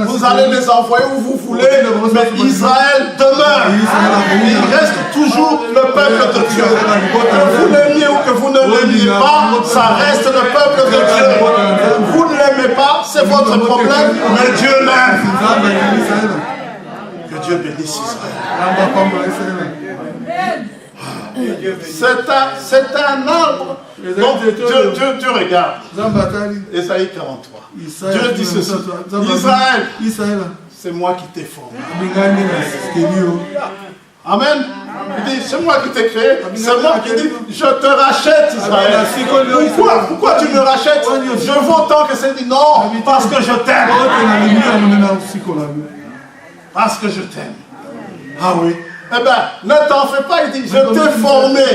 Vous allez les envoyer où vous voulez. Mais Israël demeure. Il reste toujours le peuple de Dieu. Que vous l'aimiez ou que vous ne l'aimiez pas, ça reste le peuple de Dieu. Vous ne l'aimez pas, c'est votre problème. Mais Dieu l'aime. Que Dieu bénisse Israël. C'est un arbre. Donc Dieu regarde. Ésaïe 43. Dieu dit ceci. Israël, c'est moi qui t'ai formé. Amen. Il dit, c'est moi qui t'ai créé. C'est moi qui dis, je te rachète, Israël. Pourquoi tu me rachètes? Je veux autant que c'est dit non, parce que je t'aime. Parce que je t'aime. Ah oui. Eh bien, ne t'en fais pas, il dit, je t'ai formé.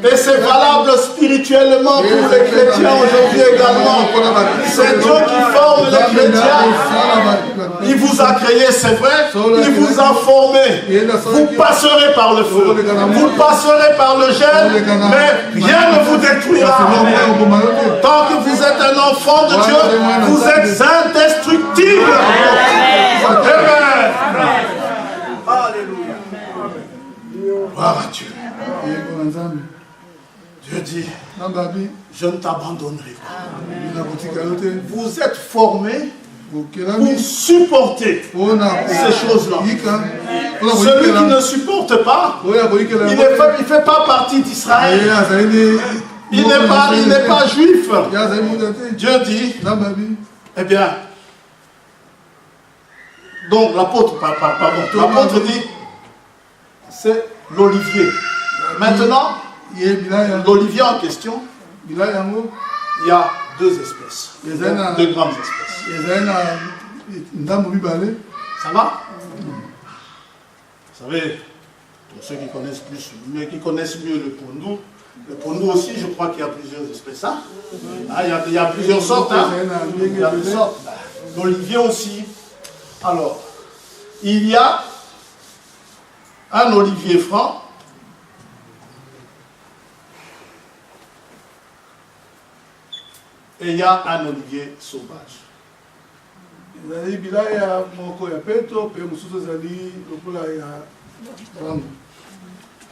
Et c'est valable spirituellement pour les chrétiens aujourd'hui également. C'est Dieu qui forme les chrétiens. Il vous a créé, c'est vrai. Il vous a formé. Vous passerez par le feu. Vous passerez par le gel. Mais rien ne vous détruira. Tant que vous êtes un enfant de Dieu, vous êtes indestructible. Amen. Gloire à Dieu. Dieu dit, je ne t'abandonnerai pas. Vous êtes formés pour supporter ces choses-là. Celui qui ne supporte pas, il ne fait pas partie d'Israël. Il n'est pas juif. Dieu dit, eh bien, donc l'apôtre dit, c'est l'olivier. Maintenant, l'olivier en question, il y a deux espèces, deux grandes espèces. Ça va? Vous savez, pour ceux qui connaissent mieux le pondou aussi, je crois qu'il y a plusieurs espèces. Hein? Il y a plusieurs sortes. Hein? Il y a plusieurs sortes. L'olivier aussi. Alors, il y a un olivier franc et il y a un olivier sauvage.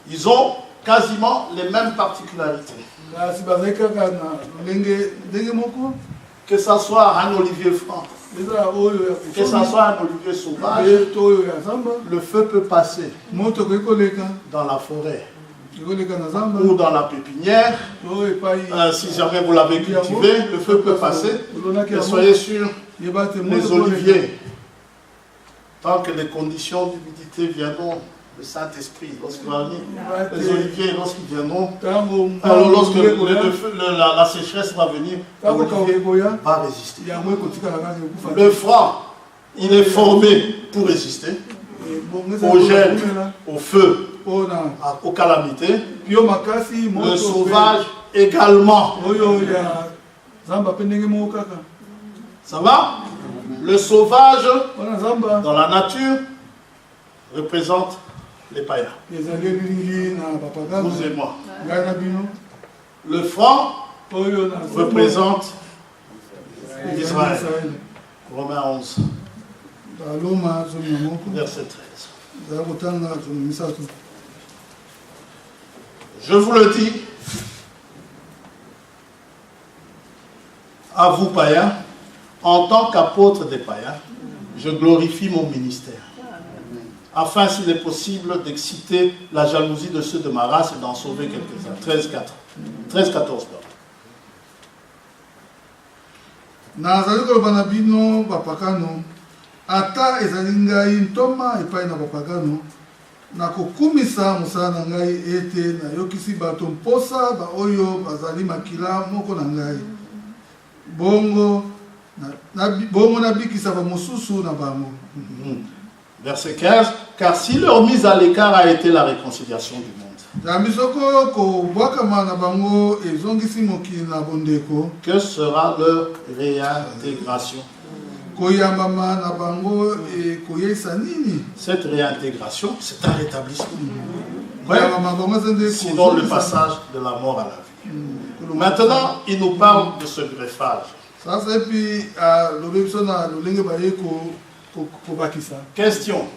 Ils ont quasiment les mêmes particularités. Que ce soit un olivier franc, que ce soit un olivier sauvage, le feu peut passer dans la forêt ou dans la pépinière. Si jamais vous l'avez cultivé, le feu peut passer. Et soyez sûrs, les oliviers, tant que les conditions d'humidité viendront, le Saint-Esprit, lorsqu'il va venir, les oliviers, lorsqu'ils viendront, alors lorsque la sécheresse va venir, l'olivier va résister. Le franc, il est formé pour résister. au gel, au feu, aux calamités. Le sauvage également. Ça va? Le sauvage dans la nature représente les païens. Vous et moi. Le franc représente Israël. Romains 11. Verset 13. Je vous le dis, à vous païens, en tant qu'apôtre des païens, je glorifie mon ministère, afin, s'il est possible, d'exciter la jalousie de ceux de ma race et d'en sauver quelques-uns. 13, 14. Nazali kolobana bino bapakano ata ezali ngai ntoma epai na bapakano nakokumisa mosala na ngai ete nayokisi bato mposa baoyo bazali makila moko na ngai bongo nabikisa bamosusu na bango. Verset 15, car si leur mise à l'écart a été la réconciliation du monde, que sera leur réintégration? Cette réintégration, c'est un rétablissement. Ouais. Sinon le passage de la mort à la vie. Maintenant, il nous parle de ce greffage. Question.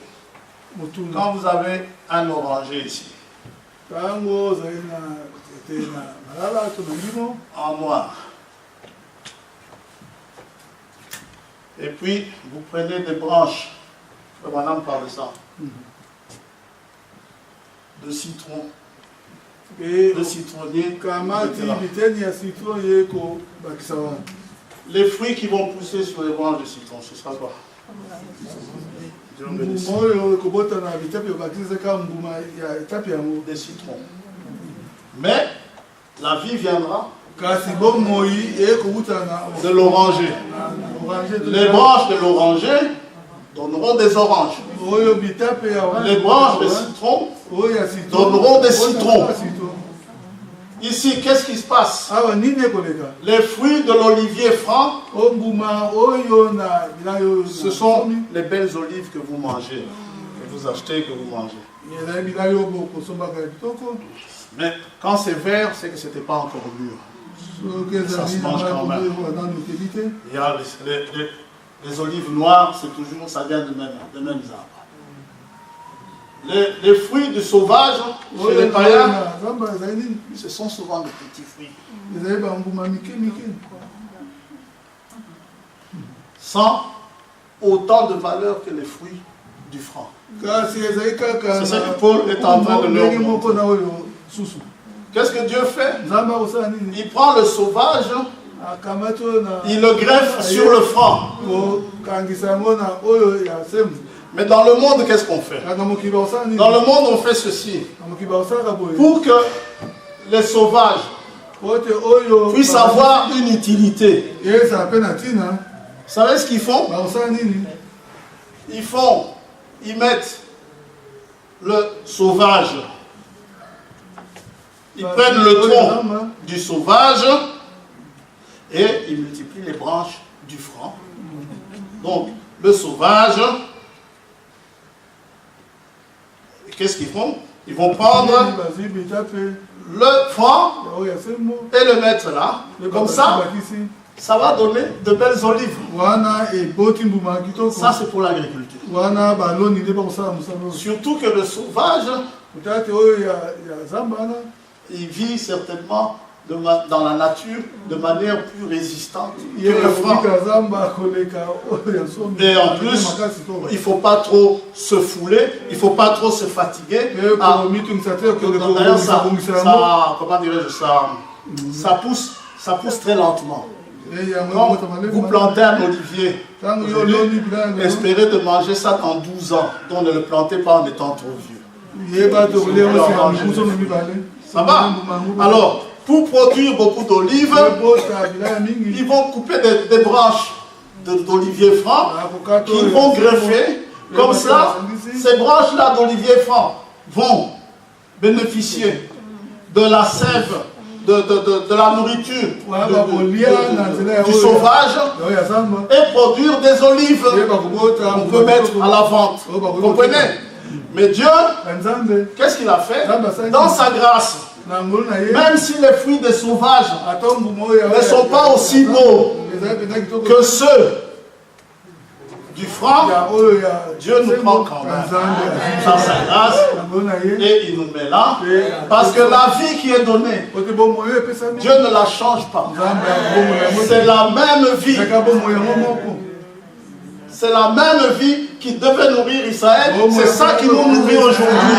Quand vous avez un oranger ici, en noir, et puis vous prenez des branches, madame parle de ça, de citron, de citronnier, les fruits qui vont pousser sur les branches de citron, ce sera quoi? Des citrons. Mais la vie viendra de l'oranger. Les branches de l'oranger donneront des oranges. Les branches de citron donneront des citrons. Ici, qu'est-ce qui se passe? Les fruits de l'olivier franc, ce sont les belles olives que vous mangez, que vous achetez, que vous mangez. Mais quand c'est vert, c'est que ce n'était pas encore mûr. Ça se mange quand même. Il y a les olives noires, c'est toujours, ça vient de mêmes arbres. Les fruits du sauvage, chez les païens, ce sont souvent des petits fruits. Sans autant de valeur que les fruits du franc. C'est ça que Paul est en train de leur montrer. Qu'est-ce que Dieu fait? Il prend le sauvage, il le greffe sur le franc. Mais dans le monde, qu'est-ce qu'on fait? Dans le monde, on fait ceci. Pour que les sauvages puissent avoir une utilité. Vous savez ce qu'ils font? Ils mettent le sauvage. Ils prennent le tronc du sauvage et ils multiplient les branches du franc. Donc, le sauvage, qu'est-ce qu'ils font? Ils vont prendre le franc et le mettre là. Comme ça, ça va donner de belles olives. Ça, c'est pour l'agriculture. Surtout que le sauvage, il vit certainement dans la nature de manière plus résistante que le franc. Et en plus, il ne faut pas trop se fouler, il ne faut pas trop se fatiguer. D'ailleurs, comment dirais-je ça? Ça pousse très lentement. Quand vous plantez un olivier, espérez de manger ça dans 12 ans. Donc ne le plantez pas en étant trop vieux. Ça va? Alors, pour produire beaucoup d'olives, ils vont couper des branches d'olivier franc qu'ils vont greffer Comme ça, ces branches-là d'olivier franc vont bénéficier de la sève, de la nourriture du sauvage et produire des olives qu'on peut mettre à la vente. Vous comprenez? Mais Dieu, qu'est-ce qu'il a fait? Dans sa grâce, même si les fruits des sauvages ne sont pas aussi beaux que ceux du franc, Dieu nous prend quand même dans sa grâce et il nous met là, parce que la vie qui est donnée, Dieu ne la change pas. C'est la même vie. C'est la même vie qui devait nourrir Israël. C'est ça qui nous nourrit aujourd'hui.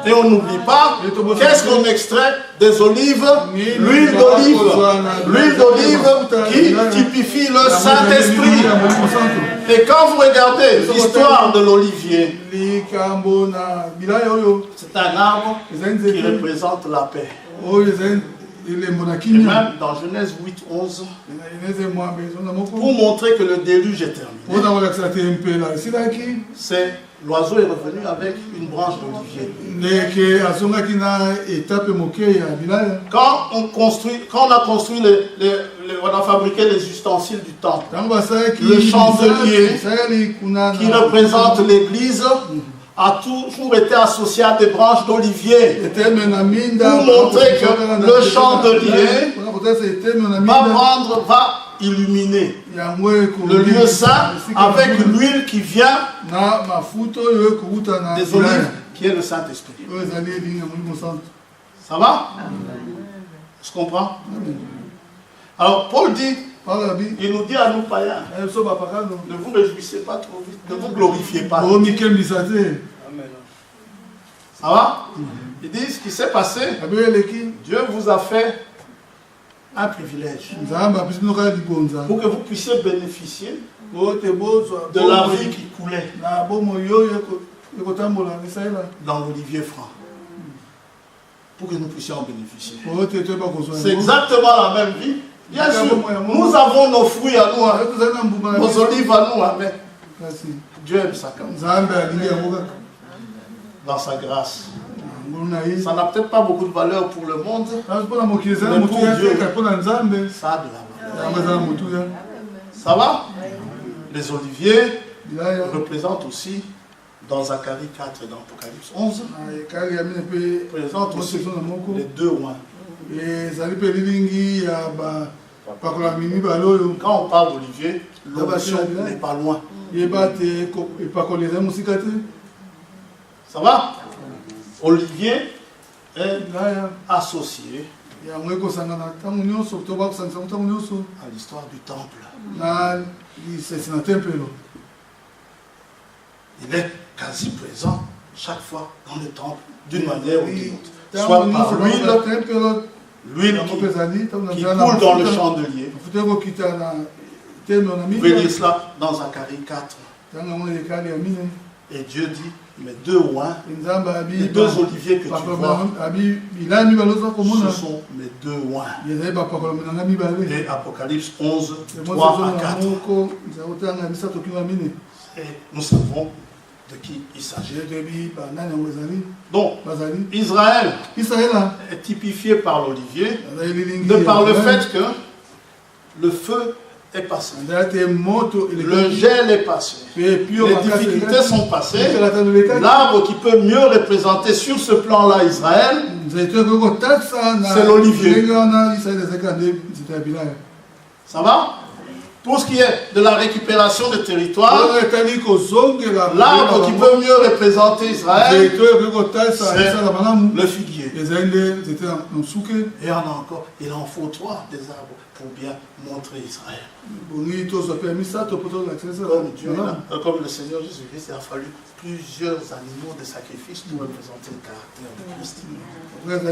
Et on n'oublie pas, qu'est-ce qu'on extrait des olives? L'huile d'olive. L'huile d'olive qui typifie le Saint-Esprit. Et quand vous regardez l'histoire de l'olivier, c'est un arbre qui représente la paix. Et même dans Genèse 8:11, pour montrer que le déluge est terminé, c'est l'oiseau est revenu avec une branche d'olivier. Quand on a construit on a fabriqué les ustensiles du temple, le chandelier qui représente l'église a toujours été associé à des branches d'olivier pour montrer que le chandelier va illuminer le lieu saint avec l'huile qui vient des olives, qui est le Saint-Esprit. Ça va? Je comprends? Alors Paul dit, il nous dit à nous païens, ne vous réjouissez pas trop vite, ne vous glorifiez pas. Ça va? Il dit ce qui s'est passé, Dieu vous a fait un privilège pour que vous puissiez bénéficier de la vie qui coulait dans l'olivier franc. Pour que nous puissions en bénéficier. C'est exactement la même vie. Bien sûr, nous avons nos fruits à nous, nos olives à nous, mais Dieu aime ça comme ça. Dans sa grâce. Ça n'a peut-être pas beaucoup de valeur pour le monde, mais pour Dieu, ça a de la valeur. Ça va? Les oliviers représentent aussi, dans Zacharie 4 et dans Apocalypse 11, représentent aussi les deux oins. Quand on parle d'olivier, l'onction n'est pas loin. Ça va? Olivier est associé à l'histoire du temple. Il est quasi présent chaque fois dans le temple, d'une manière ou d'une autre. Soit par l'huile qui coule dans le chandelier. Vous pouvez lire cela dans Zacharie 4. Et Dieu dit, mes deux oins, les deux oliviers que tu vois, ce sont mes deux oins. Et Apocalypse 11, 3 à 4. Et nous savons de qui il s'agit. Donc, Israël est typifié par l'olivier, de par le fait que le feu est passé, le gel est passé, les difficultés sont passées, l'arbre qui peut mieux représenter sur ce plan-là Israël, c'est l'olivier. Ça va? Pour ce qui est de la récupération des territoires, l'arbre qui peut mieux représenter Israël, c'est le figuier. Et on a encore, il en faut 3 des arbres pour bien montrer Israël. Comme le Seigneur Jésus-Christ, il a fallu plusieurs animaux de sacrifice pour représenter le caractère de Christ.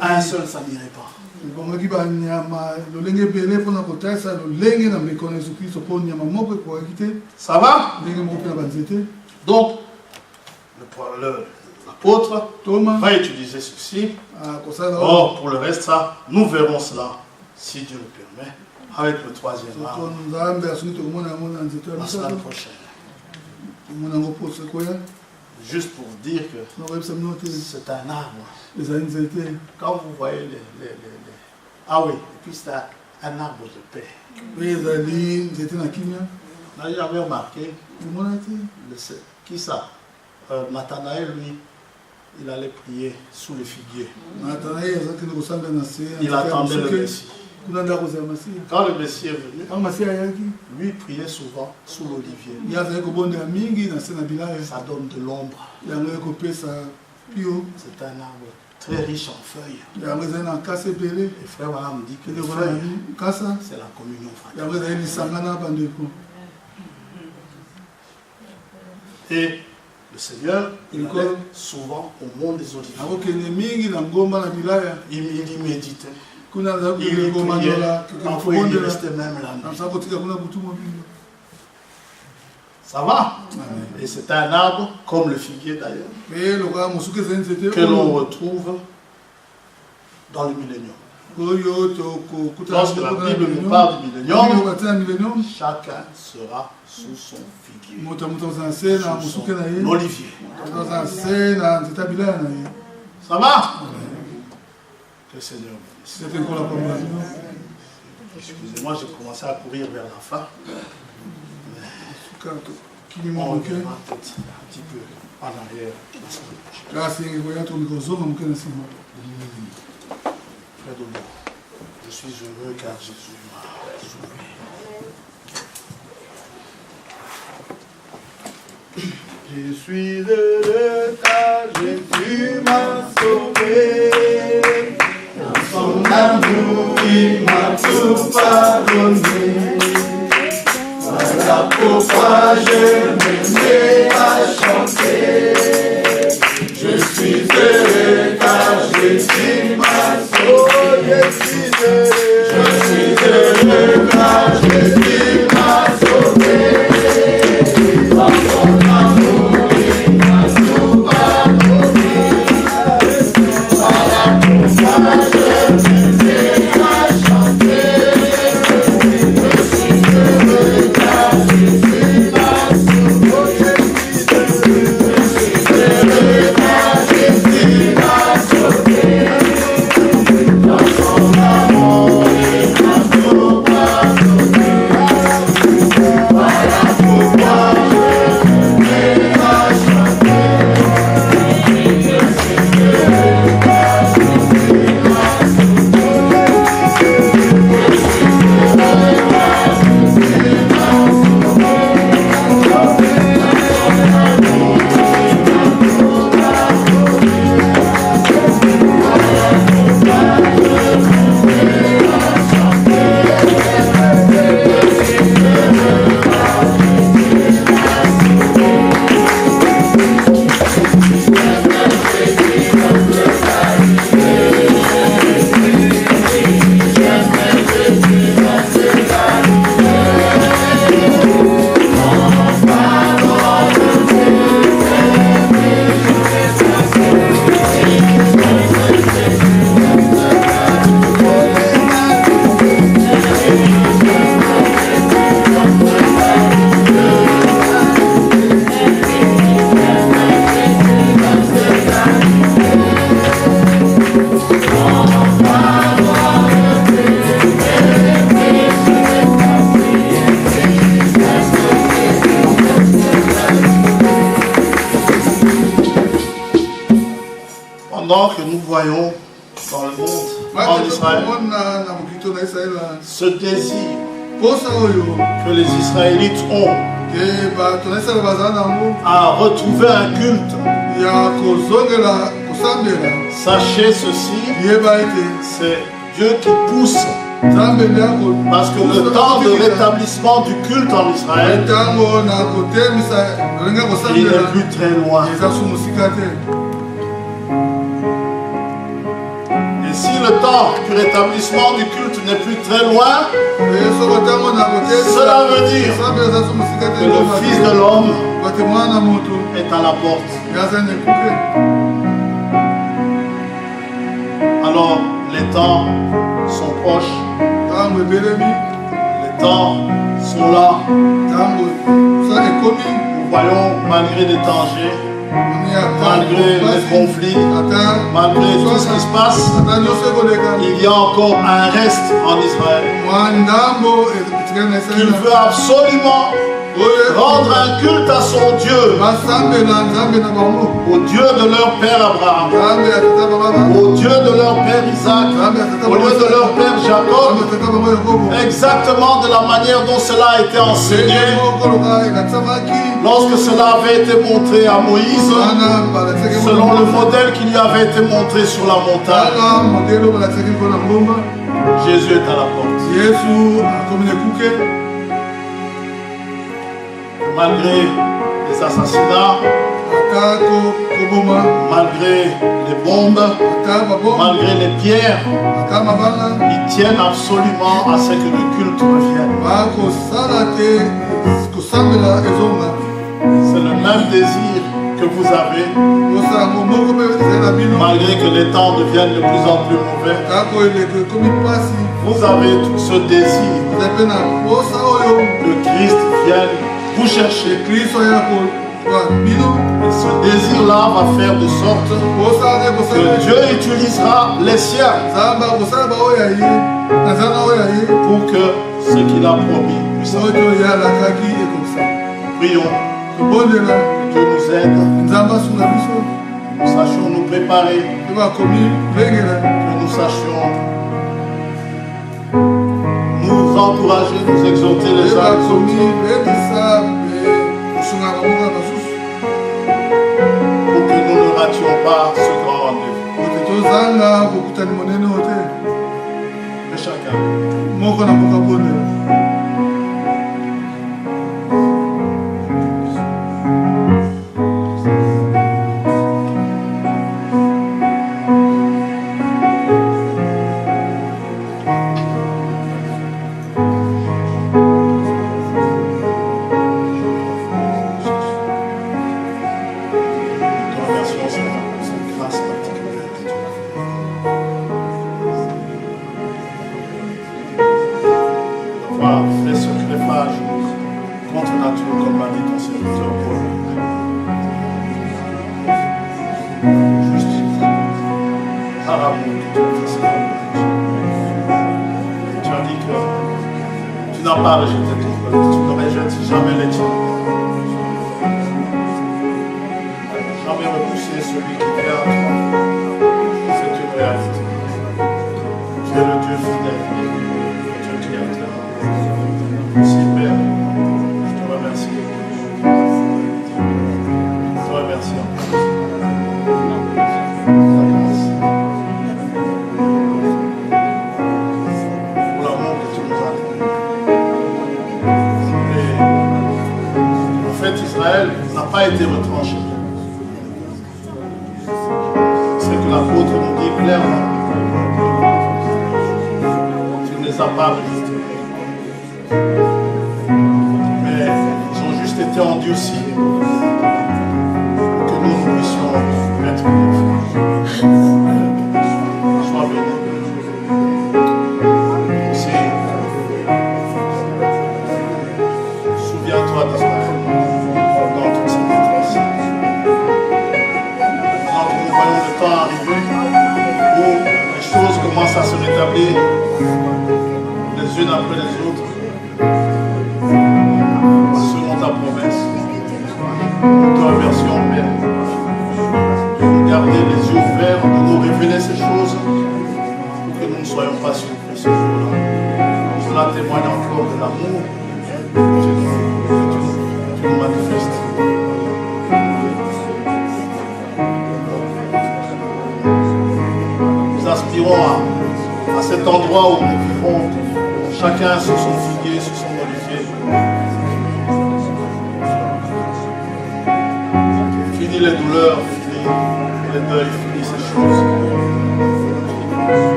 Un seul, ça n'irait pas. Ça va? Donc, l'apôtre va utiliser ceci. Or, pour le reste, ça, nous verrons cela, si Dieu le permet, avec le 3e arbre, la semaine prochaine. Juste pour dire que c'est un arbre. Quand vous voyez ah oui, et puis c'est un arbre de paix. Là, j'avais remarqué, qui ça? Nathanaël, lui, il allait prier sous le figuier. Il attendait le Messie. Quand le Messie est venu, lui priait souvent sous l'olivier. Ça donne de l'ombre. C'est un arbre très riche en feuilles. Et frère Voilà me dit que les feuilles, c'est la communion fraternelle. Et le Seigneur, il allait souvent au mont des Oliviers. Il y méditait. Il priait, parfois il restait même la nuit. Ça va? Et c'est un arbre, comme le figuier d'ailleurs, que l'on retrouve dans le millénium. Lorsque la Bible nous parle du millénium, chacun sera sous son figuier, sous son olivier. Ça va? Que le Seigneur bénisse. Excusez-moi, j'ai commencé à courir vers la fin. On reviendra peut-être un petit peu en arrière. Frère Dodo, je suis heureux car Jésus m'a sauvé. Je suis heureux car Jésus m'a sauvé. Dans son amour, il m'a tout pardonné. Voilà pourquoi je me mets à chanter. Je suis heureux car Jésus m'a sauvé. Je suis heureux car Jésus m'a sauvé. Dans son amour, il m'a tout pardonné. Voilà pourquoi je me mets à chanter. Je suis heureux car Jésus m'a sauvé. Je suis heureux car Jésus m'a sauvé. Dans son amour, il m'a tout pardonné. Voilà pourquoi je me mets à chanter. Je suis heureux car Jésus m'a sauvé. Je suis heureux car Jésus m'a sauvé. Pendant que nous voyons dans le monde, en Israël, ce désir que les Israélites ont à retrouver un culte, sachez ceci, c'est Dieu qui pousse. Parce que le temps de rétablissement du culte en Israël, il n'est plus très loin. Et si le temps du rétablissement du culte n'est plus très loin, cela veut dire que le Fils de l'homme est à la porte. Alors les temps sont proches, les temps sont là. Nous croyons, malgré les dangers, malgré les conflits, malgré tout ce qui se passe, il y a encore un reste en Israël. Il veut absolument rendre un culte à son Dieu, au Dieu de leur père Abraham, au Dieu de leur père Isaac, au Dieu de leur père Jacob, exactement de la manière dont cela a été enseigné lorsque cela avait été montré à Moïse, selon le modèle qui lui avait été montré sur la montagne. Jésus est à la porte. Malgré les assassinats, malgré les bombes, malgré les pierres, ils tiennent absolument à ce que le culte revienne. C'est le même désir que vous avez, malgré que les temps deviennent de plus en plus mauvais. Vous avez ce désir que Christ vienne vous chercher. Et ce désir-là va faire de sorte que Dieu utilisera les siens pour que ce qu'il a promis puisse arriver. Prions. Que Dieu nous aide. Nous sachions nous préparer. Que nous sachions nous encourager, nous exhorter les uns les autres. Pour que nous ne rations pas ce grand rendez-vous. De chacun.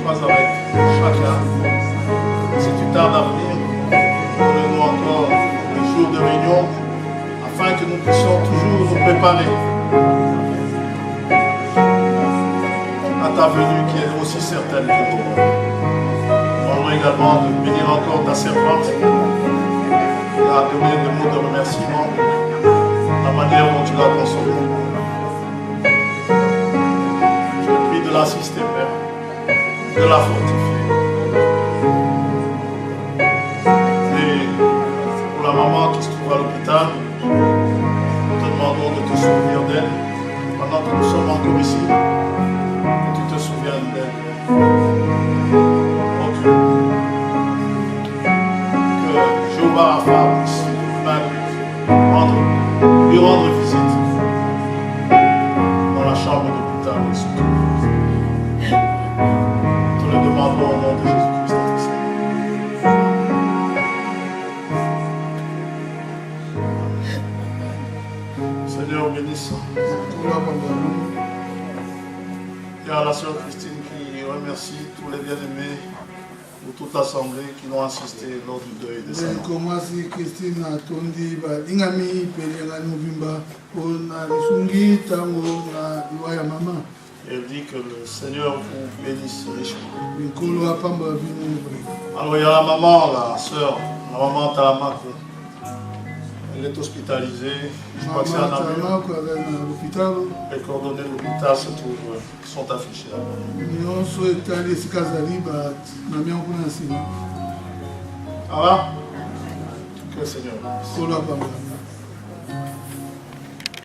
Sois avec chacun. Si tu tardes à venir, que nous puissions toujours nous préparer à ta venue qui est aussi certaine que nous. Demandons également de bénir encore ta servante et à donner des mots de remerciement, la manière dont tu l'as consolée. Je te prie de l'assister, Père, de la fortifier. Et pour la maman qui se trouve à l'hôpital, nous te demandons de te souvenir d'elle pendant que nous sommes encore ici. Que tu te souviennes d'elle. Oh Dieu. Que Jéhovah Rapha puisse lui rendre visite dans la chambre d'hôpital où il se trouve. Nous te le demandons au nom de Jésus-Christ notre Seigneur. Seigneur, bénisse. Il y a la sœur Christine qui remercie tous les bien-aimés pour toute l'assemblée qui l'ont assisté lors du deuil de sa mère. Elle dit que le Seigneur vous bénisse richement. Alors il y a la maman, la sœur, la maman Talamako. Elle est hospitalisée, je crois que c'est un avion. Les coordonnées de l'hôpital sont affichées là-bas. Ah là? Que le Seigneur.